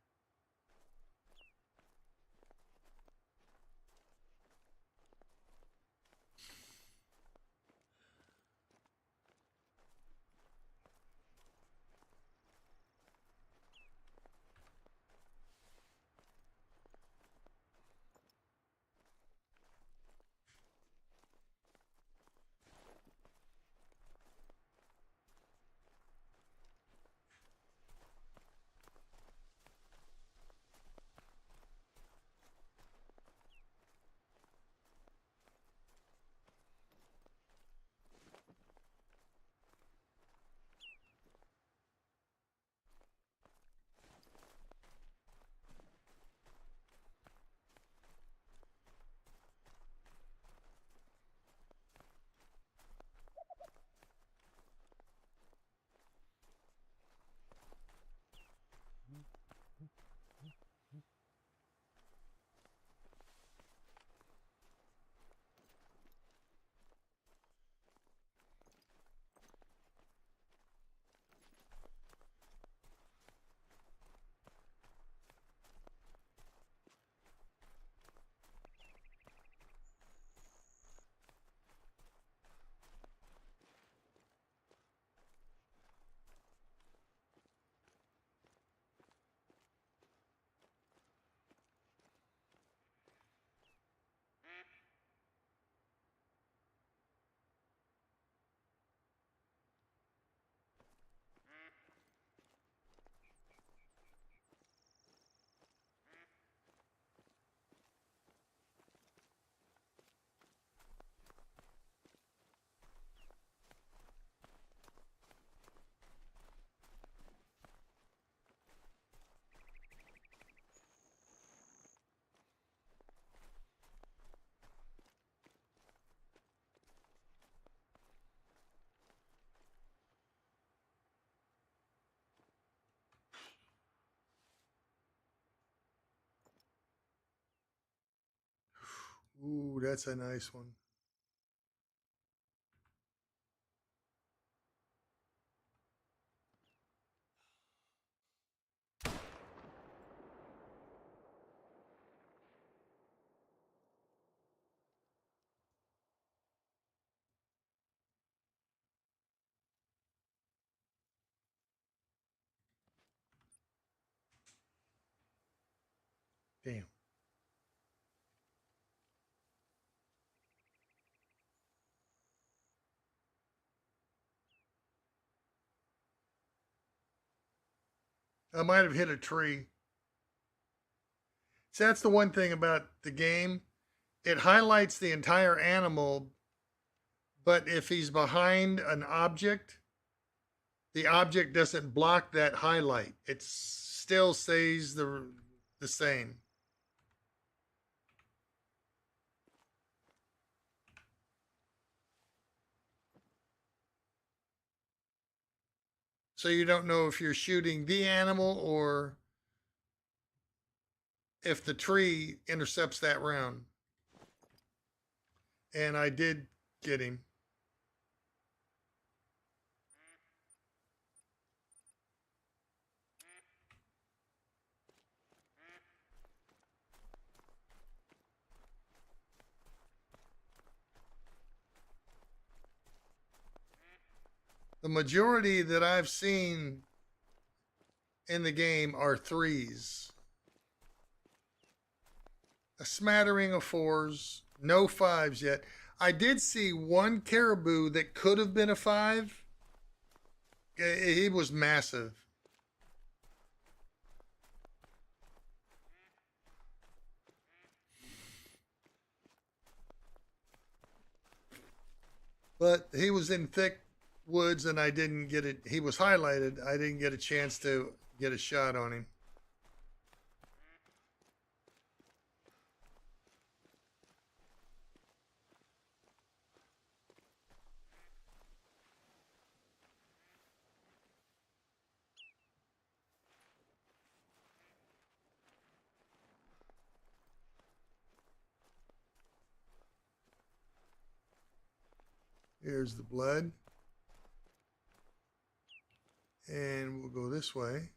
Ooh, that's a nice one. Damn. I might have hit a tree. So that's the one thing about the game. It highlights the entire animal, but if he's behind an object, the object doesn't block that highlight. It still stays the same. So you don't know if you're shooting the animal or if the tree intercepts that round. And I did get him. The majority that I've seen in the game are threes. A smattering of fours, no fives yet. I did see one caribou that could have been a five. He was massive. But he was in thick woods and I didn't get it. He was highlighted. I didn't get a chance to get a shot on him. Here's the blood. And we'll go this way.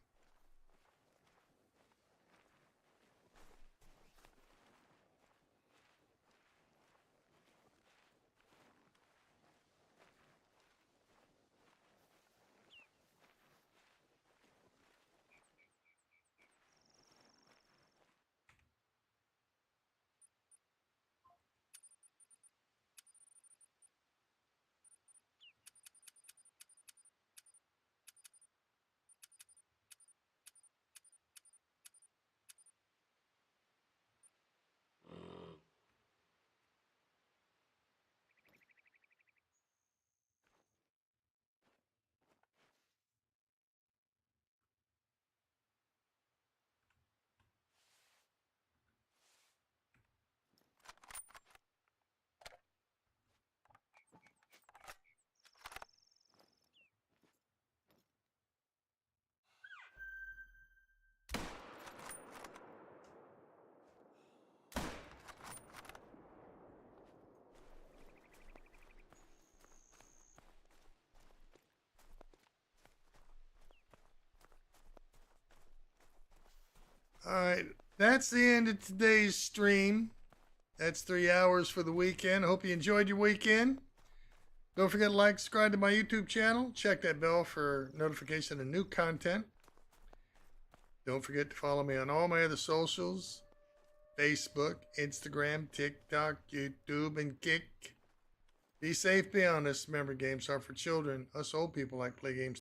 All right, that's the end of today's stream. That's 3 hours for the weekend. Hope you enjoyed your weekend. Don't forget to like, subscribe to my YouTube channel. Check that bell for notification of new content. Don't forget to follow me on all my other socials: Facebook, Instagram, TikTok, YouTube, and Kick. Be safe, be honest. Remember, games are for children. Us old people like play games